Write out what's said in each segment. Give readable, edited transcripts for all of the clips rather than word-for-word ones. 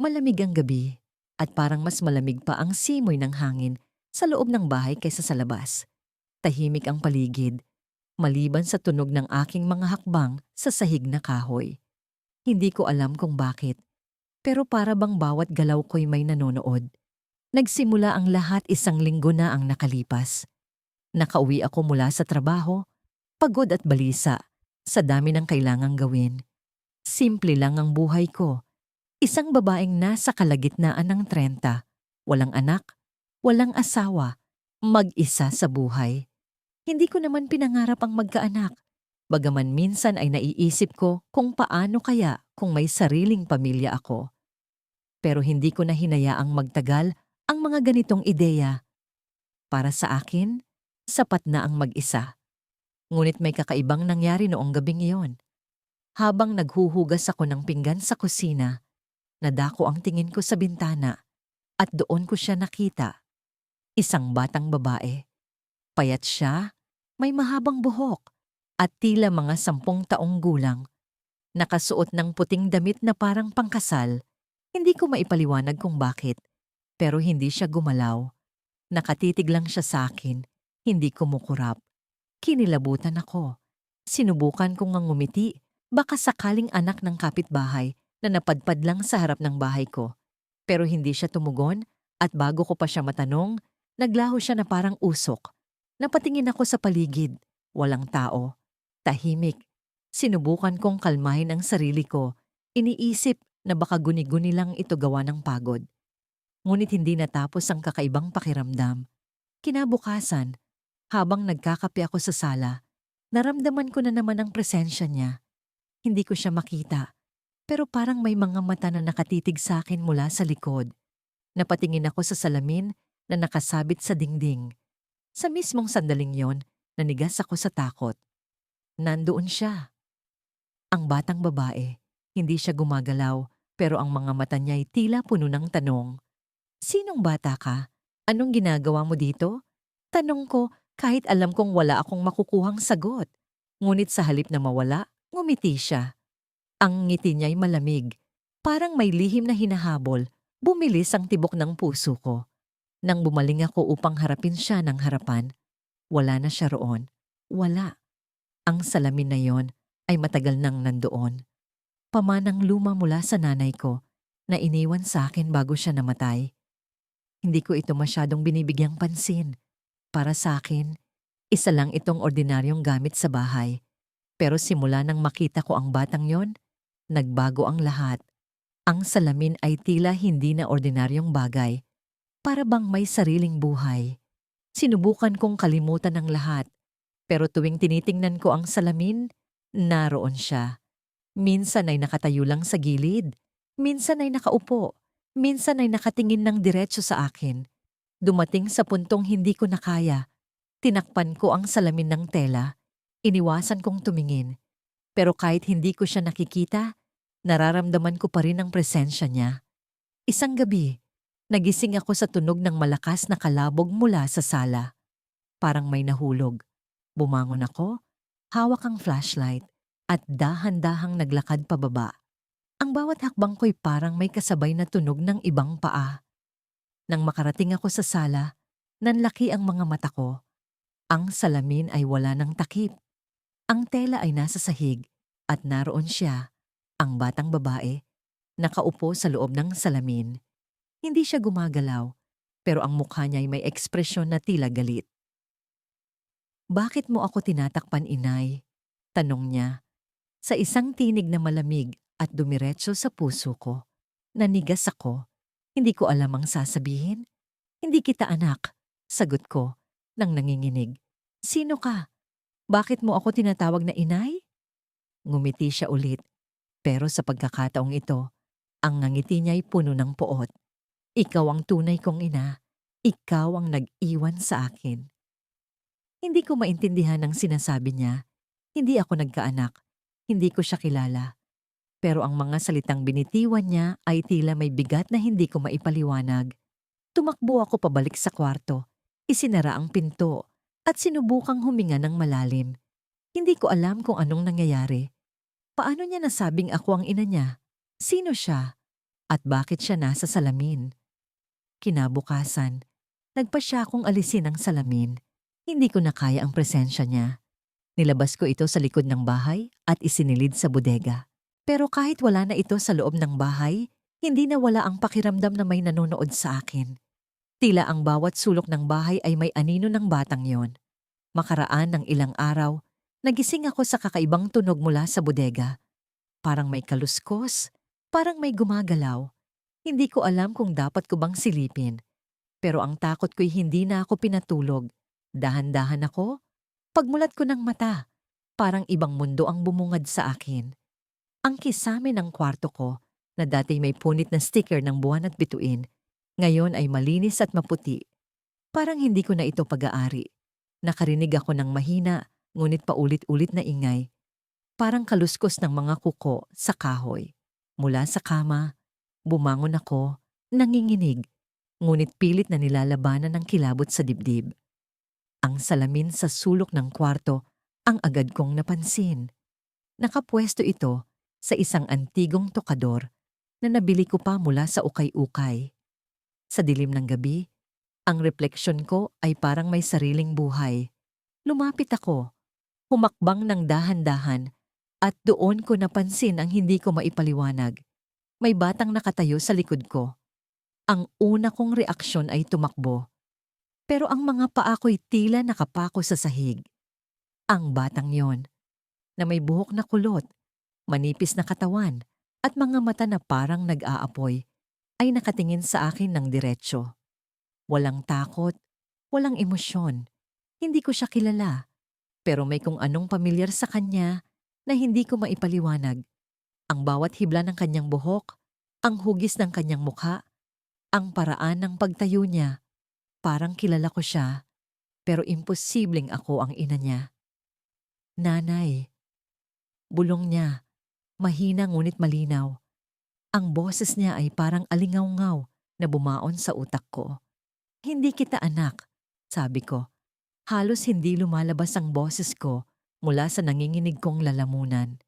Malamig ang gabi at parang mas malamig pa ang simoy ng hangin sa loob ng bahay kaysa sa labas. Tahimik ang paligid, maliban sa tunog ng aking mga hakbang sa sahig na kahoy. Hindi ko alam kung bakit, pero para bang bawat galaw ko'y may nanonood. Nagsimula ang lahat 1 linggo na ang nakalipas. Nakauwi ako mula sa trabaho, pagod at balisa, sa dami ng kailangang gawin. Simple lang ang buhay ko. Isang babaeng nasa kalagitnaan ng 30, walang anak, walang asawa, mag-isa sa buhay. Hindi ko naman pinangarap ang magkaanak, bagaman minsan ay naiisip ko kung paano kaya kung may sariling pamilya ako. Pero hindi ko na hinayaang magtagal ang mga ganitong ideya. Para sa akin, sapat na ang mag-isa. Ngunit may kakaibang nangyari noong gabing iyon. Habang naghuhugas ako ng pinggan sa kusina, nadako ang tingin ko sa bintana at doon ko siya nakita. Isang batang babae. Payat siya, may mahabang buhok at tila mga 10 taong gulang. Nakasuot ng puting damit na parang pangkasal. Hindi ko maipaliwanag kung bakit, pero hindi siya gumalaw. Nakatitig lang siya sa akin, hindi kumukurap. Kinilabutan ako. Sinubukan kong ngang ngumiti, baka sakaling anak ng kapitbahay na napadpad lang sa harap ng bahay ko. Pero hindi siya tumugon at bago ko pa siya matanong, naglaho siya na parang usok. Napatingin ako sa paligid. Walang tao. Tahimik. Sinubukan kong kalmahin ang sarili ko. Iniisip na baka guni-guni lang ito gawa ng pagod. Ngunit hindi natapos ang kakaibang pakiramdam. Kinabukasan, habang nagkakape ako sa sala, naramdaman ko na naman ang presensya niya. Hindi ko siya makita, pero parang may mga mata na nakatitig sa akin mula sa likod. Napatingin ako sa salamin na nakasabit sa dingding. Sa mismong sandaling yon, nanigas ako sa takot. Nandoon siya. Ang batang babae. Hindi siya gumagalaw, pero ang mga mata niya'y tila puno ng tanong. Sinong bata ka? Anong ginagawa mo dito? Tanong ko kahit alam kong wala akong makukuhang sagot. Ngunit sa halip na mawala, ngumiti siya. Ang ngiti niya'y malamig. Parang may lihim na hinahabol. Bumilis ang tibok ng puso ko. Nang bumaling ako upang harapin siya ng harapan, wala na siya roon. Wala. Ang salamin na yon ay matagal nang nandoon. Pamanang luma mula sa nanay ko na iniwan sa akin bago siya namatay. Hindi ko ito masyadong binibigyang pansin. Para sa akin, isa lang itong ordinaryong gamit sa bahay. Pero simula nang makita ko ang batang yon, nagbago ang lahat. Ang salamin ay tila hindi na ordinaryong bagay. Para bang may sariling buhay. Sinubukan kong kalimutan ang lahat. Pero tuwing tinitingnan ko ang salamin, naroon siya. Minsan ay nakatayo lang sa gilid. Minsan ay nakaupo. Minsan ay nakatingin ng diretso sa akin. Dumating sa puntong hindi ko na kaya. Tinakpan ko ang salamin ng tela. Iniwasan kong tumingin. Pero kahit hindi ko siya nakikita, nararamdaman ko pa rin ang presensya niya. Isang gabi, nagising ako sa tunog ng malakas na kalabog mula sa sala. Parang may nahulog. Bumangon ako, hawak ang flashlight, at dahan-dahang naglakad pababa. Ang bawat hakbang ko'y parang may kasabay na tunog ng ibang paa. Nang makarating ako sa sala, nanlaki ang mga mata ko. Ang salamin ay wala ng takip. Ang tela ay nasa sahig at naroon siya, ang batang babae, nakaupo sa loob ng salamin. Hindi siya gumagalaw, pero ang mukha niya ay may ekspresyon na tila galit. Bakit mo ako tinatakpan, inay? Tanong niya. Sa isang tinig na malamig at dumiretso sa puso ko. Nanigas ako. Hindi ko alam ang sasabihin. Hindi kita anak, sagot ko, nang nanginginig. Sino ka? Bakit mo ako tinatawag na inay? Ngumiti siya ulit, pero sa pagkakataong ito, ang ngangiti niya'y puno ng poot. Ikaw ang tunay kong ina. Ikaw ang nag-iwan sa akin. Hindi ko maintindihan ang sinasabi niya. Hindi ako nagkaanak. Hindi ko siya kilala. Pero ang mga salitang binitiwan niya ay tila may bigat na hindi ko maipaliwanag. Tumakbo ako pabalik sa kwarto. Isinara ang pinto at sinubukang huminga ng malalim. Hindi ko alam kung anong nangyayari. Paano niya nasabing ako ang ina niya? Sino siya? At bakit siya nasa salamin? Kinabukasan, nagpa siya akong alisin ang salamin. Hindi ko na kaya ang presensya niya. Nilabas ko ito sa likod ng bahay at isinilid sa bodega. Pero kahit wala na ito sa loob ng bahay, hindi na wala ang pakiramdam na may nanonood sa akin. Tila ang bawat sulok ng bahay ay may anino ng batang yon. Makaraan ng ilang araw, nagising ako sa kakaibang tunog mula sa bodega. Parang may kaluskos, parang may gumagalaw. Hindi ko alam kung dapat ko bang silipin. Pero ang takot ko'y hindi na ako pinatulog. Dahan-dahan ako. Pagmulat ko ng mata, parang ibang mundo ang bumungad sa akin. Ang kisame ng kwarto ko, na dati may punit na sticker ng buwan at bituin, ngayon ay malinis at maputi. Parang hindi ko na ito pag-aari. Nakarinig ako ng mahina, ngunit paulit-ulit na ingay. Parang kaluskos ng mga kuko sa kahoy. Mula sa kama, bumangon ako, nanginginig, ngunit pilit na nilalabanan ng kilabot sa dibdib. Ang salamin sa sulok ng kwarto ang agad kong napansin. Nakapwesto ito sa isang antigong tokador na nabili ko pa mula sa ukay-ukay. Sa dilim ng gabi, ang refleksyon ko ay parang may sariling buhay. Lumapit ako, humakbang ng dahan-dahan, at doon ko napansin ang hindi ko maipaliwanag. May batang nakatayo sa likod ko. Ang una kong reaksyon ay tumakbo. Pero ang mga paa ko'y tila nakapako sa sahig. Ang batang yon, na may buhok na kulot, manipis na katawan, at mga mata na parang nag-aapoy, ay nakatingin sa akin ng diretsyo. Walang takot, walang emosyon. Hindi ko siya kilala, pero may kung anong pamilyar sa kanya na hindi ko maipaliwanag. Ang bawat hibla ng kanyang buhok, ang hugis ng kanyang mukha, ang paraan ng pagtayo niya. Parang kilala ko siya, pero imposibleng ako ang ina niya. Nanay. Bulong niya, mahina ngunit malinaw. Ang boses niya ay parang alingaw-ngaw na bumaon sa utak ko. Hindi kita anak, sabi ko. Halos hindi lumalabas ang boses ko mula sa nanginginig kong lalamunan.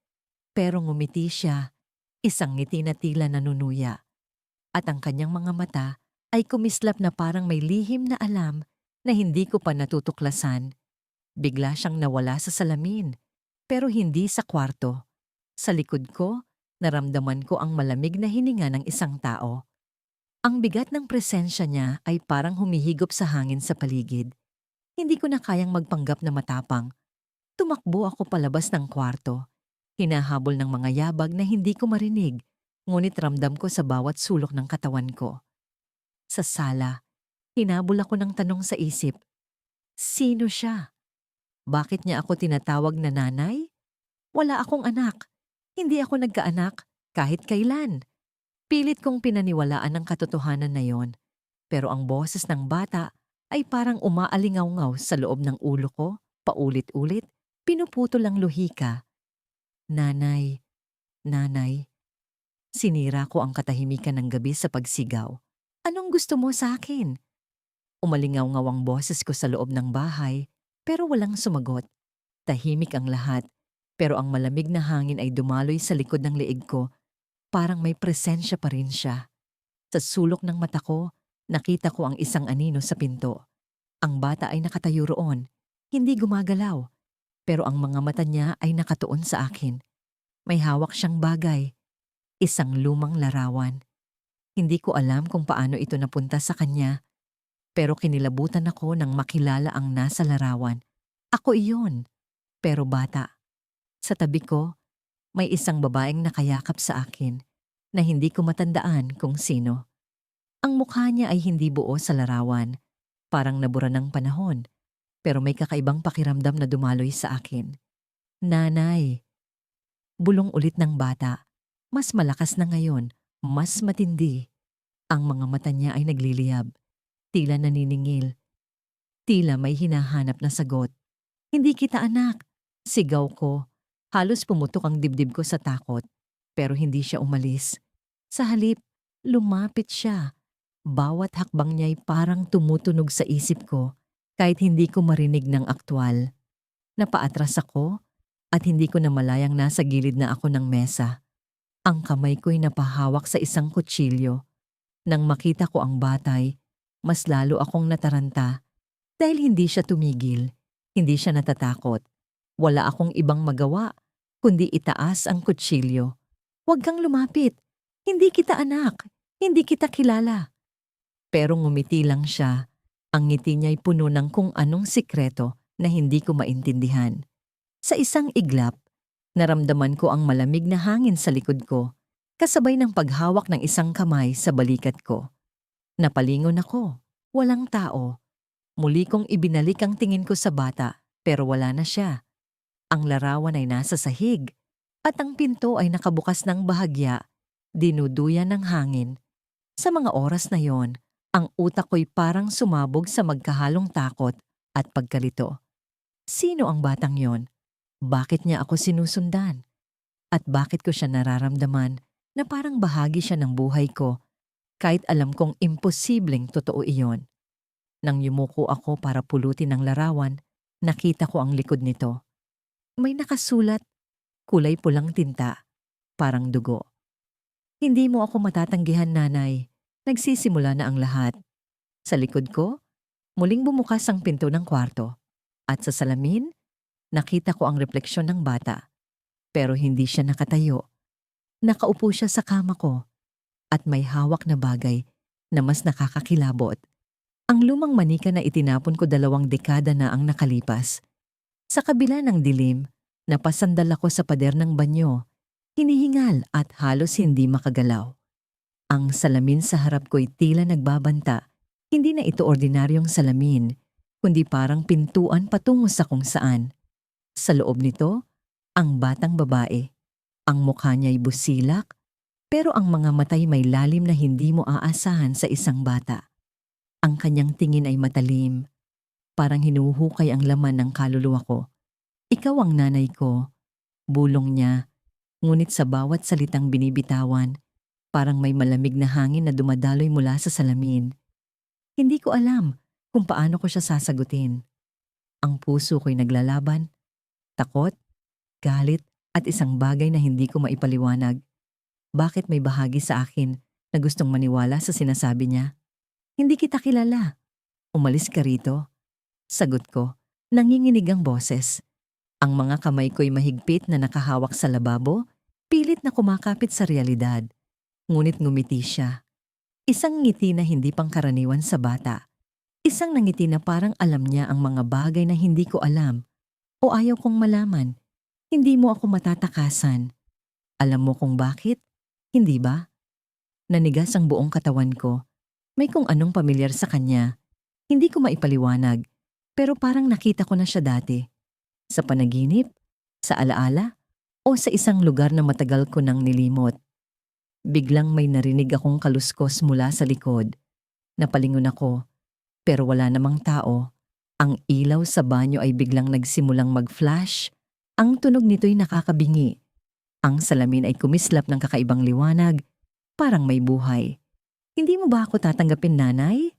Pero ngumiti siya, isang ngiti na tila nanunuya. At ang kanyang mga mata ay kumislap na parang may lihim na alam na hindi ko pa natutuklasan. Bigla siyang nawala sa salamin, pero hindi sa kwarto. Sa likod ko, naramdaman ko ang malamig na hininga ng isang tao. Ang bigat ng presensya niya ay parang humihigop sa hangin sa paligid. Hindi ko na kayang magpanggap na matapang. Tumakbo ako palabas ng kwarto. Hinahabol ng mga yabag na hindi ko marinig, ngunit ramdam ko sa bawat sulok ng katawan ko. Sa sala, hinabol ako ng tanong sa isip. Sino siya? Bakit niya ako tinatawag na nanay? Wala akong anak. Hindi ako nagkaanak kahit kailan. Pilit kong pinaniwalaan ang katotohanan na yon. Pero ang boses ng bata ay parang umaalingaw-ngaw sa loob ng ulo ko, paulit-ulit, pinuputol ang lohika. Nanay, nanay. Sinira ko ang katahimikan ng gabi sa pagsigaw. Anong gusto mo sa akin? Umalingaw-ngaw ang boses ko sa loob ng bahay, pero walang sumagot. Tahimik ang lahat, pero ang malamig na hangin ay dumaloy sa likod ng leeg ko. Parang may presensya pa rin siya. Sa sulok ng mata ko, nakita ko ang isang anino sa pinto. Ang bata ay nakatayo roon, hindi gumagalaw, pero ang mga mata niya ay nakatuon sa akin. May hawak siyang bagay, isang lumang larawan. Hindi ko alam kung paano ito napunta sa kanya, pero kinilabutan ako nang makilala ang nasa larawan. Ako iyon, pero bata. Sa tabi ko, may isang babaeng nakayakap sa akin na hindi ko matandaan kung sino. Ang mukha niya ay hindi buo sa larawan, parang nabura ng panahon, pero may kakaibang pakiramdam na dumaloy sa akin. Nanay. Bulong ulit ng bata. Mas malakas na ngayon, mas matindi. Ang mga mata niya ay nagliliyab, tila naniningil, tila may hinahanap na sagot. Hindi kita anak, sigaw ko. Halos pumutok ang dibdib ko sa takot, pero hindi siya umalis. Sa halip, lumapit siya. Bawat hakbang niya ay parang tumutunog sa isip ko, kahit hindi ko marinig ng aktwal. Napaatras ako at hindi ko namalayang nasa gilid na ako ng mesa. Ang kamay ko'y napahawak sa isang kutsilyo. Nang makita ko ang batay, mas lalo akong nataranta dahil hindi siya tumigil, hindi siya natatakot. Wala akong ibang magawa kundi itaas ang kutsilyo. "Huwag kang lumapit. Hindi kita anak. Hindi kita kilala." Pero ngumiti lang siya. Ang ngiti niya'y puno ng kung anong sikreto na hindi ko maintindihan. Sa isang iglap, naramdaman ko ang malamig na hangin sa likod ko, kasabay ng paghawak ng isang kamay sa balikat ko. Napalingon ako. Walang tao. Muli kong ibinalik ang tingin ko sa bata, pero wala na siya. Ang larawan ay nasa sahig, at ang pinto ay nakabukas ng bahagya, dinuduyan ng hangin. Sa mga oras na yon, ang utak ko'y parang sumabog sa magkahalong takot at pagkalito. Sino ang batang yon? Bakit niya ako sinusundan? At bakit ko siya nararamdaman na parang bahagi siya ng buhay ko, kahit alam kong imposibleng totoo iyon? Nang yumuko ako para pulutin ang larawan, nakita ko ang likod nito. May nakasulat, kulay pulang tinta, parang dugo. "Hindi mo ako matatanggihan, nanay. Nagsisimula na ang lahat." Sa likod ko, muling bumukas ang pinto ng kwarto. At sa salamin, nakita ko ang refleksyon ng bata. Pero hindi siya nakatayo. Nakaupo siya sa kama ko at may hawak na bagay na mas nakakakilabot. Ang lumang manika na itinapon ko 2 dekada na ang nakalipas. Sa kabila ng dilim, napasandal ako sa pader ng banyo, hinihingal at halos hindi makagalaw. Ang salamin sa harap ko'y tila nagbabanta. Hindi na ito ordinaryong salamin, kundi parang pintuan patungo sa kung saan. Sa loob nito, ang batang babae. Ang mukha niya'y busilak, pero ang mga matay may lalim na hindi mo aasahan sa isang bata. Ang kanyang tingin ay matalim, parang hinuhukay ang laman ng kaluluwa ko. "Ikaw ang nanay ko," bulong niya, ngunit sa bawat salitang binibitawan, parang may malamig na hangin na dumadaloy mula sa salamin. Hindi ko alam kung paano ko siya sasagutin. Ang puso ko'y naglalaban, takot, galit at isang bagay na hindi ko maipaliwanag. Bakit may bahagi sa akin na gustong maniwala sa sinasabi niya? "Hindi kita kilala. Umalis ka rito." Sagot ko, nanginginig ang boses. Ang mga kamay ko'y mahigpit na nakahawak sa lababo, pilit na kumakapit sa realidad. Ngunit ngumiti siya. Isang ngiti na hindi pangkaraniwan sa bata. Isang nangiti na parang alam niya ang mga bagay na hindi ko alam o ayaw kong malaman. "Hindi mo ako matatakasan. Alam mo kung bakit? Hindi ba?" Nanigas ang buong katawan ko. May kung anong pamilyar sa kanya. Hindi ko maipaliwanag, pero parang nakita ko na siya dati. Sa panaginip, sa alaala, o sa isang lugar na matagal ko nang nilimot. Biglang may narinig akong kaluskos mula sa likod. Napalingon ako, pero wala namang tao. Ang ilaw sa banyo ay biglang nagsimulang mag-flash. Ang tunog nito'y nakakabingi. Ang salamin ay kumislap ng kakaibang liwanag, parang may buhay. "Hindi mo ba ako tatanggapin, nanay?"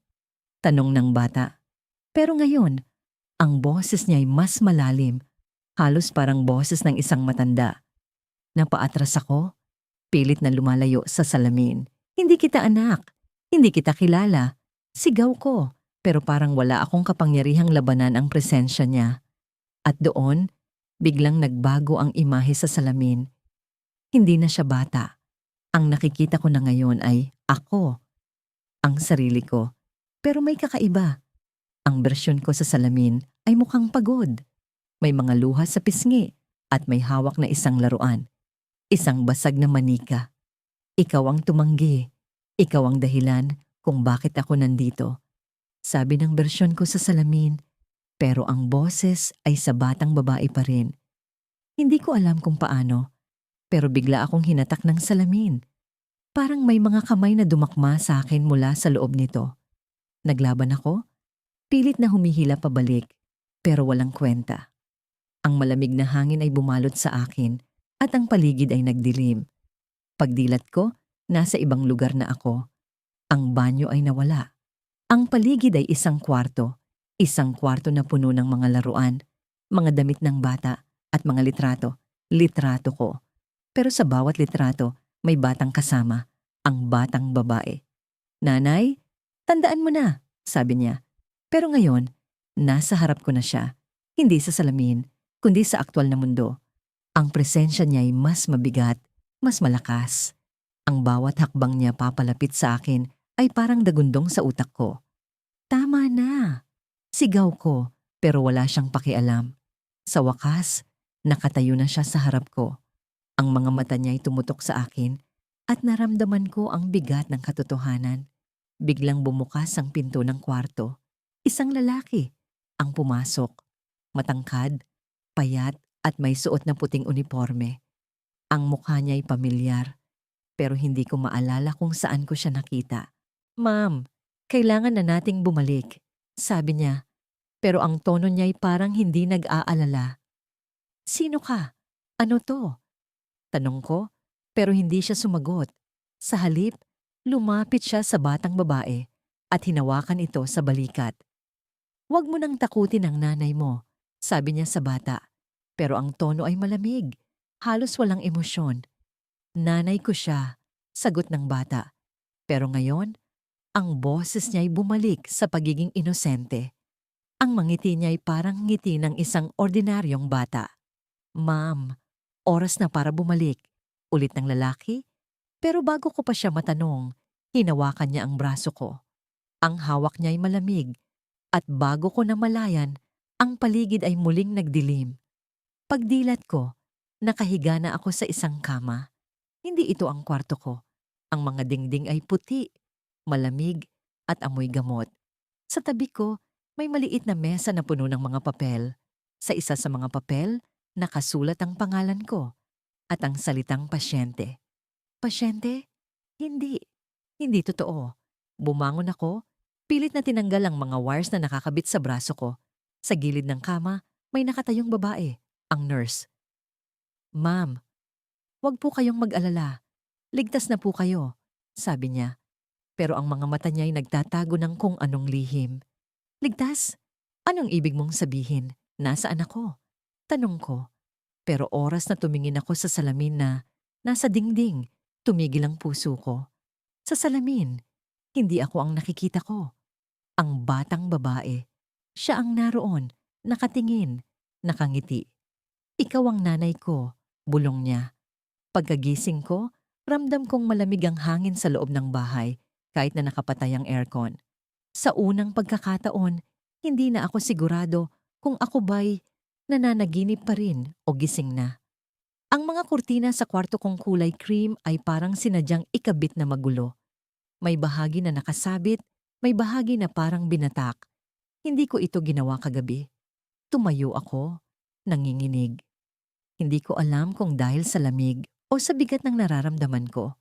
tanong ng bata. Pero ngayon, ang boses niya ay mas malalim, halos parang boses ng isang matanda. Napaatras ako, pilit na lumalayo sa salamin. "Hindi kita anak. Hindi kita kilala." Sigaw ko, pero parang wala akong kapangyarihang labanan ang presensya niya. At doon, biglang nagbago ang imahe sa salamin. Hindi na siya bata. Ang nakikita ko na ngayon ay ako, ang sarili ko. Pero may kakaiba. Ang bersyon ko sa salamin ay mukhang pagod. May mga luha sa pisngi at may hawak na isang laruan. Isang basag na manika. "Ikaw ang tumanggi. Ikaw ang dahilan kung bakit ako nandito." Sabi ng bersyon ko sa salamin, pero ang boses ay sa batang babae pa rin. Hindi ko alam kung paano, pero bigla akong hinatak ng salamin. Parang may mga kamay na dumakma sa akin mula sa loob nito. Naglaban ako, pilit na humihila pabalik, pero walang kwenta. Ang malamig na hangin ay bumalot sa akin at ang paligid ay nagdilim. Pagdilat ko, nasa ibang lugar na ako. Ang banyo ay nawala. Ang paligid ay isang kwarto na puno ng mga laruan, mga damit ng bata at mga litrato. Litrato ko. Pero sa bawat litrato, May batang kasama, ang batang babae. "Nanay, tandaan mo na," sabi niya. Pero ngayon, nasa harap ko na siya. Hindi sa salamin, kundi sa aktwal na mundo. Ang presensya niya ay mas mabigat, mas malakas. Ang bawat hakbang niya papalapit sa akin ay parang dagundong sa utak ko. "Tama na!" Sigaw ko, pero wala siyang pakialam. Sa wakas, nakatayo na siya sa harap ko. Ang mga mata niya ay tumutok sa akin at naramdaman ko ang bigat ng katotohanan. Biglang bumukas ang pinto ng kwarto. Isang lalaki ang pumasok. Matangkad, payat at may suot na puting uniforme. Ang mukha niya ay pamilyar, pero hindi ko maalala kung saan ko siya nakita. "Ma'am, kailangan na nating bumalik," sabi niya, pero ang tono niya ay parang hindi nag-aalala. "Sino ka? Ano to?" Tanong ko, pero hindi siya sumagot. Sa halip, lumapit siya sa batang babae at hinawakan ito sa balikat. "Huwag mo nang takutin ang nanay mo," sabi niya sa bata. Pero ang tono ay malamig, halos walang emosyon. "Nanay ko siya," sagot ng bata. Pero ngayon, ang boses niya ay bumalik sa pagiging inosente. Ang mangiti niya ay parang ngiti ng isang ordinaryong bata. "Ma'am, oras na para bumalik," ulit ng lalaki. Pero bago ko pa siya matanong, hinawakan niya ang braso ko. Ang hawak niya ay malamig at bago ko namalayan, ang paligid ay muling nagdilim. Pagdilat ko, nakahiga na ako sa isang kama. Hindi ito ang kwarto ko. Ang mga dingding ay puti, malamig at amoy gamot. Sa tabi ko, may maliit na mesa na puno ng mga papel. Sa isa sa mga papel, nakasulat ang pangalan ko at ang salitang pasyente. Pasyente? Hindi. Hindi totoo. Bumangon ako, pilit na tinanggal ang mga wires na nakakabit sa braso ko. Sa gilid ng kama, may nakatayong babae, ang nurse. "Ma'am, huwag po kayong mag-alala. Ligtas na po kayo," sabi niya. Pero ang mga mata niya ay nagtatago ng kung anong lihim. "Ligtas? Anong ibig mong sabihin? Nasaan ako?" Tanong ko. Pero oras na tumingin ako sa salamin na nasa dingding, tumigil ang puso ko. Sa salamin, hindi ako ang nakikita ko. Ang batang babae. Siya ang naroon, nakatingin, nakangiti. "Ikaw ang nanay ko," bulong niya. Pagkagising ko, ramdam kong malamig ang hangin sa loob ng bahay kahit na nakapatay ang aircon. Sa unang pagkakataon, hindi na ako sigurado kung ako ba'y nananaginip pa rin o gising na. Ang mga kurtina sa kwarto kong kulay cream ay parang sinadyang ikabit na magulo. May bahagi na nakasabit, may bahagi na parang binatak. Hindi ko ito ginawa kagabi. Tumayo ako, nanginginig. Hindi ko alam kung dahil sa lamig o sa bigat ng nararamdaman ko.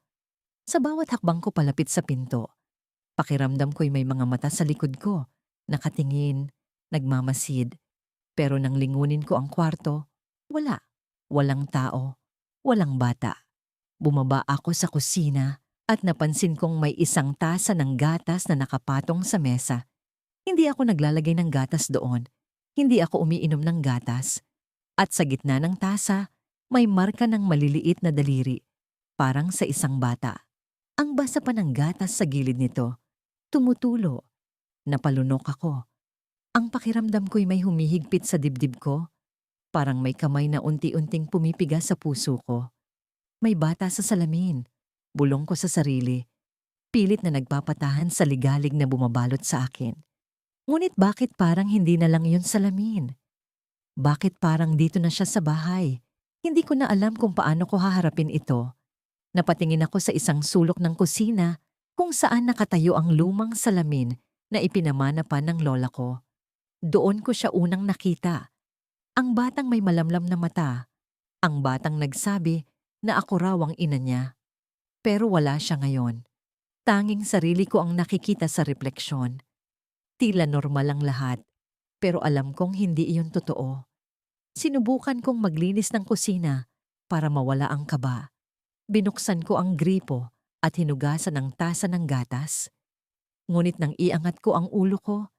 Sa bawat hakbang ko palapit sa pinto, pakiramdam ko'y may mga mata sa likod ko, nakatingin, nagmamasid. Pero nang lingunin ko ang kwarto, wala. Walang tao, walang bata. Bumaba ako sa kusina at napansin kong may isang tasa ng gatas na nakapatong sa mesa. Hindi ako naglalagay ng gatas doon. Hindi ako umiinom ng gatas. At sa gitna ng tasa, may marka ng maliliit na daliri, parang sa isang bata. Ang basa pa ng gatas sa gilid nito. Tumutulo. Napalunok ako. Ang pakiramdam ko'y may humihigpit sa dibdib ko. Parang may kamay na unti-unting pumipiga sa puso ko. May bata sa salamin. Bulong ko sa sarili. Pilit na nagpapatahan sa ligalig na bumabalot sa akin. Ngunit bakit parang hindi na lang yun salamin? Bakit parang dito na siya sa bahay? Hindi ko na alam kung paano ko haharapin ito. Napatingin ako sa isang sulok ng kusina kung saan nakatayo ang lumang salamin na ipinamana pa ng lola ko. Doon ko siya unang nakita. Ang batang may malamlam na mata. Ang batang nagsabi na ako raw ang ina niya. Pero wala siya ngayon. Tanging sarili ko ang nakikita sa refleksyon. Tila normal ang lahat, pero alam kong hindi iyon totoo. Sinubukan kong maglinis ng kusina para mawala ang kaba. Binuksan ko ang gripo at hinugasan ang tasa ng gatas. Ngunit nang iangat ko ang ulo ko,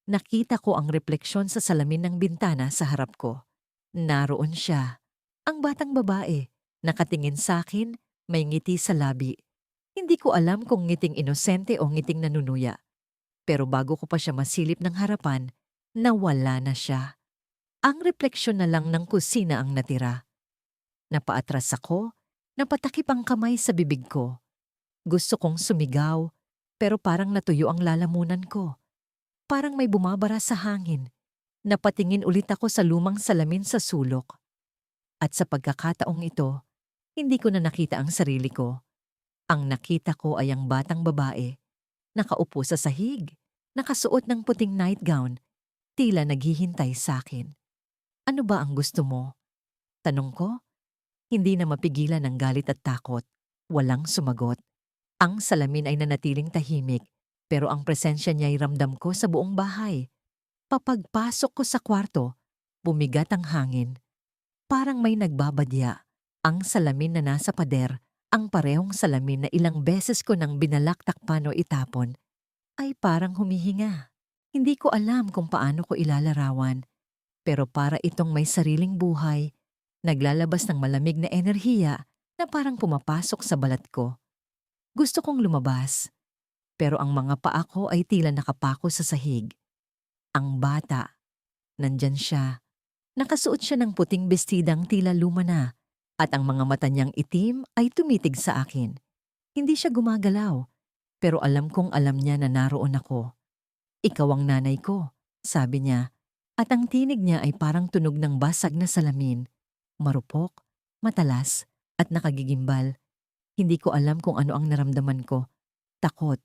nakita ko ang refleksyon sa salamin ng bintana sa harap ko. Naroon siya, ang batang babae, nakatingin sa akin May ngiti sa labi. Hindi ko alam kung ngiting inosente o ngiting nanunuya. Pero bago ko pa siya masilip ng harapan, nawala na siya. Ang refleksyon na lang ng kusina ang natira. Napaatras ako, napatakip ang kamay sa bibig ko. Gusto kong sumigaw, pero parang natuyo ang lalamunan ko. Parang may bumabara sa hangin. Napatingin ulit ako sa lumang salamin sa sulok. At sa pagkakataong ito, hindi ko na nakita ang sarili ko. Ang nakita ko ay ang batang babae. Nakaupo sa sahig, nakasuot ng puting nightgown, tila naghihintay sa akin. Ano ba ang gusto mo? Tanong ko. Hindi na mapigilan ng galit at takot. Walang sumagot. Ang salamin ay nanatiling tahimik, pero ang presensya niya ay ramdam ko sa buong bahay. Papagpasok ko sa kwarto, bumigat ang hangin. Parang may nagbabadya. Ang salamin na nasa pader, ang parehong salamin na ilang beses ko nang binalaktakpan o itapon, ay parang humihinga. Hindi ko alam kung paano ko ilalarawan, pero para itong may sariling buhay, naglalabas ng malamig na enerhiya na parang pumapasok sa balat ko. Gusto kong lumabas, pero ang mga paa ko ay tila nakapako sa sahig. Ang bata, nandyan siya. Nakasuot siya ng puting bestidang tila luma na, at ang mga mata niyang itim ay tumitig sa akin. Hindi siya gumagalaw, pero alam kong alam niya na naroon ako. Ikaw ang nanay ko, sabi niya, at ang tinig niya ay parang tunog ng basag na salamin. Marupok, matalas, at nakagigimbal. Hindi ko alam kung ano ang naramdaman ko. Takot,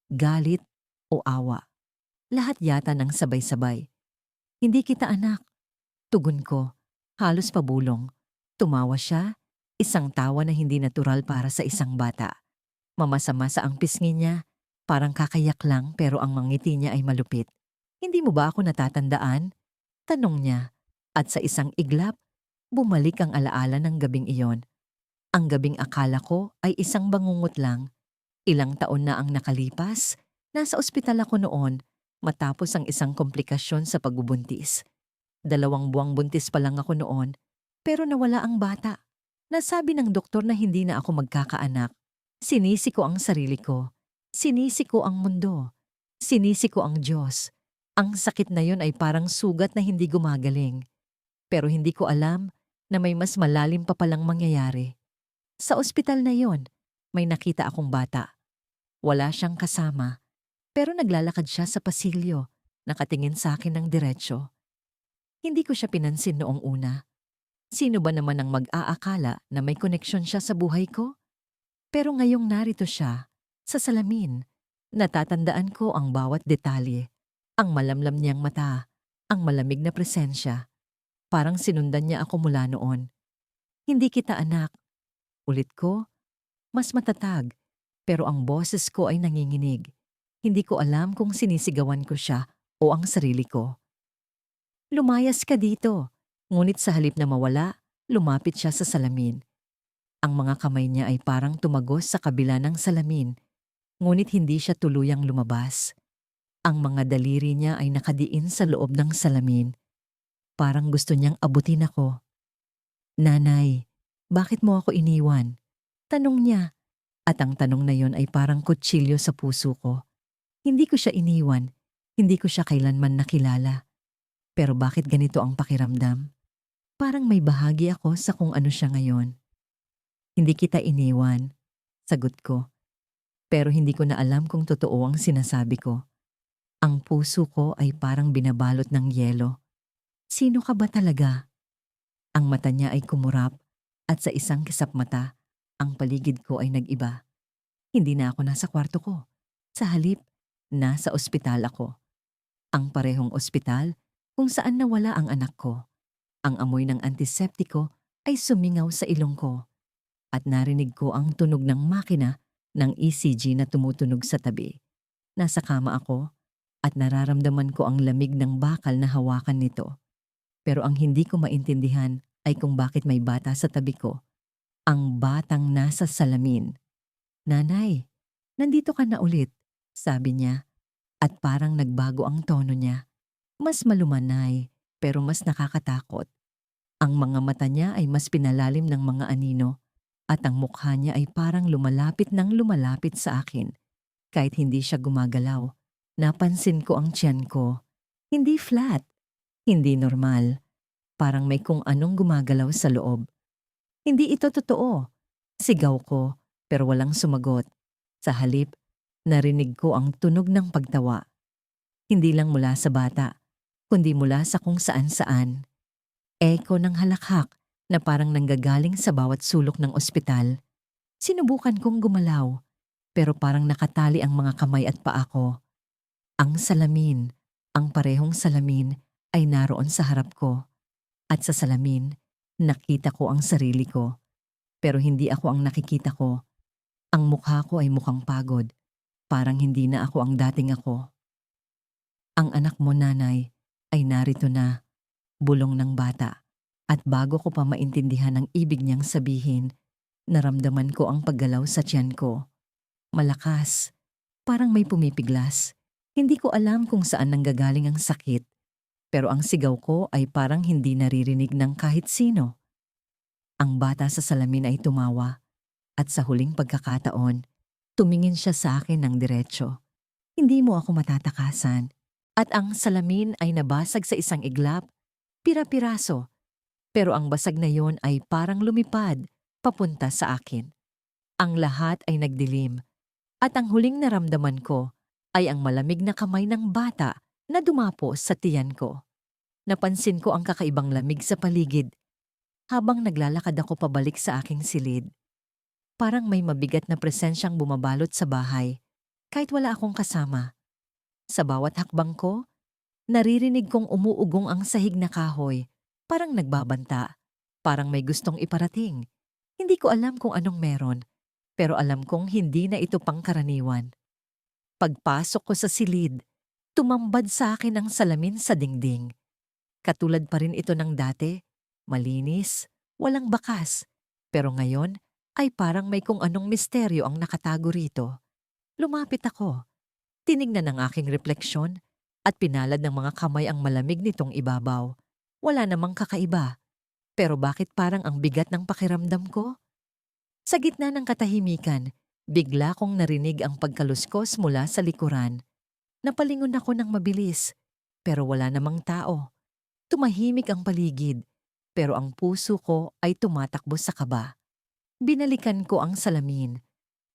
galit, o awa. Lahat yata ng sabay-sabay. Hindi kita anak. Tugon ko, halos pabulong. Tumawa siya, isang tawa na hindi natural para sa isang bata. Mamasa-masa ang pisngi niya, parang kakayak lang pero ang mangiti niya ay malupit. Hindi mo ba ako natatandaan? Tanong niya. At sa isang iglap, bumalik ang alaala ng gabing iyon. Ang gabing akala ko ay isang bangungot lang. Ilang taon na ang nakalipas, nasa ospital ako noon matapos ang isang komplikasyon sa pagbubuntis. 2 buwang buntis pa lang ako noon, pero nawala ang bata. Nasabi ng doktor na hindi na ako magkakaanak. Sinisi ko ang sarili ko. Sinisi ko ang mundo. Sinisi ko ang Diyos. Ang sakit na yun ay parang sugat na hindi gumagaling. Pero hindi ko alam na may mas malalim pa palang mangyayari. Sa ospital na yon, may nakita akong bata. Wala siyang kasama, pero naglalakad siya sa pasilyo, nakatingin sa akin ng diretsyo. Hindi ko siya pinansin noong una. Sino ba naman ang mag-aakala na may koneksyon siya sa buhay ko? Pero ngayong narito siya, sa salamin, natatandaan ko ang bawat detalye. Ang malamlam niyang mata, ang malamig na presensya. Parang sinundan niya ako mula noon. Hindi kita anak. Ulit ko, mas matatag, pero ang boses ko ay nanginginig. Hindi ko alam kung sinisigawan ko siya o ang sarili ko. Lumayas ka dito. Ngunit sa halip na mawala, lumapit siya sa salamin. Ang mga kamay niya ay parang tumagos sa kabila ng salamin, ngunit hindi siya tuluyang lumabas. Ang mga daliri niya ay nakadiin sa loob ng salamin. Parang gusto niyang abutin ako. Nanay, bakit mo ako iniwan? Tanong niya. At ang tanong na yon ay parang kutsilyo sa puso ko. Hindi ko siya iniwan. Hindi ko siya kailanman nakilala. Pero bakit ganito ang pakiramdam? Parang may bahagi ako sa kung ano siya ngayon. Hindi kita iniwan, sagot ko. Pero hindi ko na alam kung totoo ang sinasabi ko. Ang puso ko ay parang binabalot ng yelo. Sino ka ba talaga? Ang mata niya ay kumurap at sa isang kisap mata, ang paligid ko ay nag-iba. Hindi na ako nasa kwarto ko. Sa halip, nasa ospital ako. Ang parehong ospital kung saan nawala ang anak ko. Ang amoy ng antiseptiko ay sumingaw sa ilong ko. At narinig ko ang tunog ng makina ng ECG na tumutunog sa tabi. Nasa kama ako at nararamdaman ko ang lamig ng bakal na hawakan nito. Pero ang hindi ko maintindihan ay kung bakit may bata sa tabi ko. Ang batang nasa salamin. Nanay, nandito ka na ulit, sabi niya. At parang nagbago ang tono niya. Mas malumanay, pero mas nakakatakot. Ang mga mata niya ay mas pinalalim ng mga anino. at ang mukha niya ay parang lumalapit ng lumalapit sa akin kahit hindi siya gumagalaw. Napansin ko ang tiyan ko. Hindi flat, hindi normal. Parang may kung anong gumagalaw sa loob. Hindi ito totoo. Sigaw ko, pero walang sumagot. Sa halip, narinig ko ang tunog ng pagtawa. Hindi lang mula sa bata, kundi mula sa kung saan-saan. Eko ng halakhak na parang nanggagaling sa bawat sulok ng ospital. Sinubukan kong gumalaw, pero parang nakatali ang mga kamay at paa ko. Ang salamin, ang parehong salamin ay naroon sa harap ko. At sa salamin, nakita ko ang sarili ko. Pero hindi ako ang nakikita ko. Ang mukha ko ay mukhang pagod. Parang hindi na ako ang dating ako. Ang anak mo, nanay, ay narito na, bulong ng bata. At bago ko pa maintindihan ang ibig niyang sabihin, naramdaman ko ang paggalaw sa tiyan ko. Malakas, parang may pumipiglas. Hindi ko alam kung saan nanggagaling ang sakit, pero ang sigaw ko ay parang hindi naririnig ng kahit sino. Ang bata sa salamin ay tumawa, at sa huling pagkakataon, tumingin siya sa akin ng diretsyo. Hindi mo ako matatakasan. At ang salamin ay nabasag sa isang iglap, pira-piraso. Pero ang basag na yon ay parang lumipad, papunta sa akin. Ang lahat ay nagdilim, at ang huling naramdaman ko ay ang malamig na kamay ng bata na dumapo sa tiyan ko. Napansin ko ang kakaibang lamig sa paligid habang naglalakad ako pabalik sa aking silid. Parang may mabigat na presensyang bumabalot sa bahay kahit wala akong kasama. Sa bawat hakbang ko, naririnig kong umuugong ang sahig na kahoy, parang nagbabanta, parang may gustong iparating. Hindi ko alam kung anong meron, pero alam kong hindi na ito pangkaraniwan. Pagpasok ko sa silid, tumambad sa akin ang salamin sa dingding. Katulad pa rin ito ng dati, malinis, walang bakas, pero ngayon ay parang may kung anong misteryo ang nakatago rito. Lumapit ako. Tinignan ang aking refleksyon at pinalad ng mga kamay ang malamig nitong ibabaw. Wala namang kakaiba. Pero bakit parang ang bigat ng pakiramdam ko? Sa gitna ng katahimikan, bigla kong narinig ang pagkaluskos mula sa likuran. Napalingon ako ng mabilis, pero wala namang tao. Tumahimik ang paligid, pero ang puso ko ay tumatakbo sa kaba. Binalikan ko ang salamin,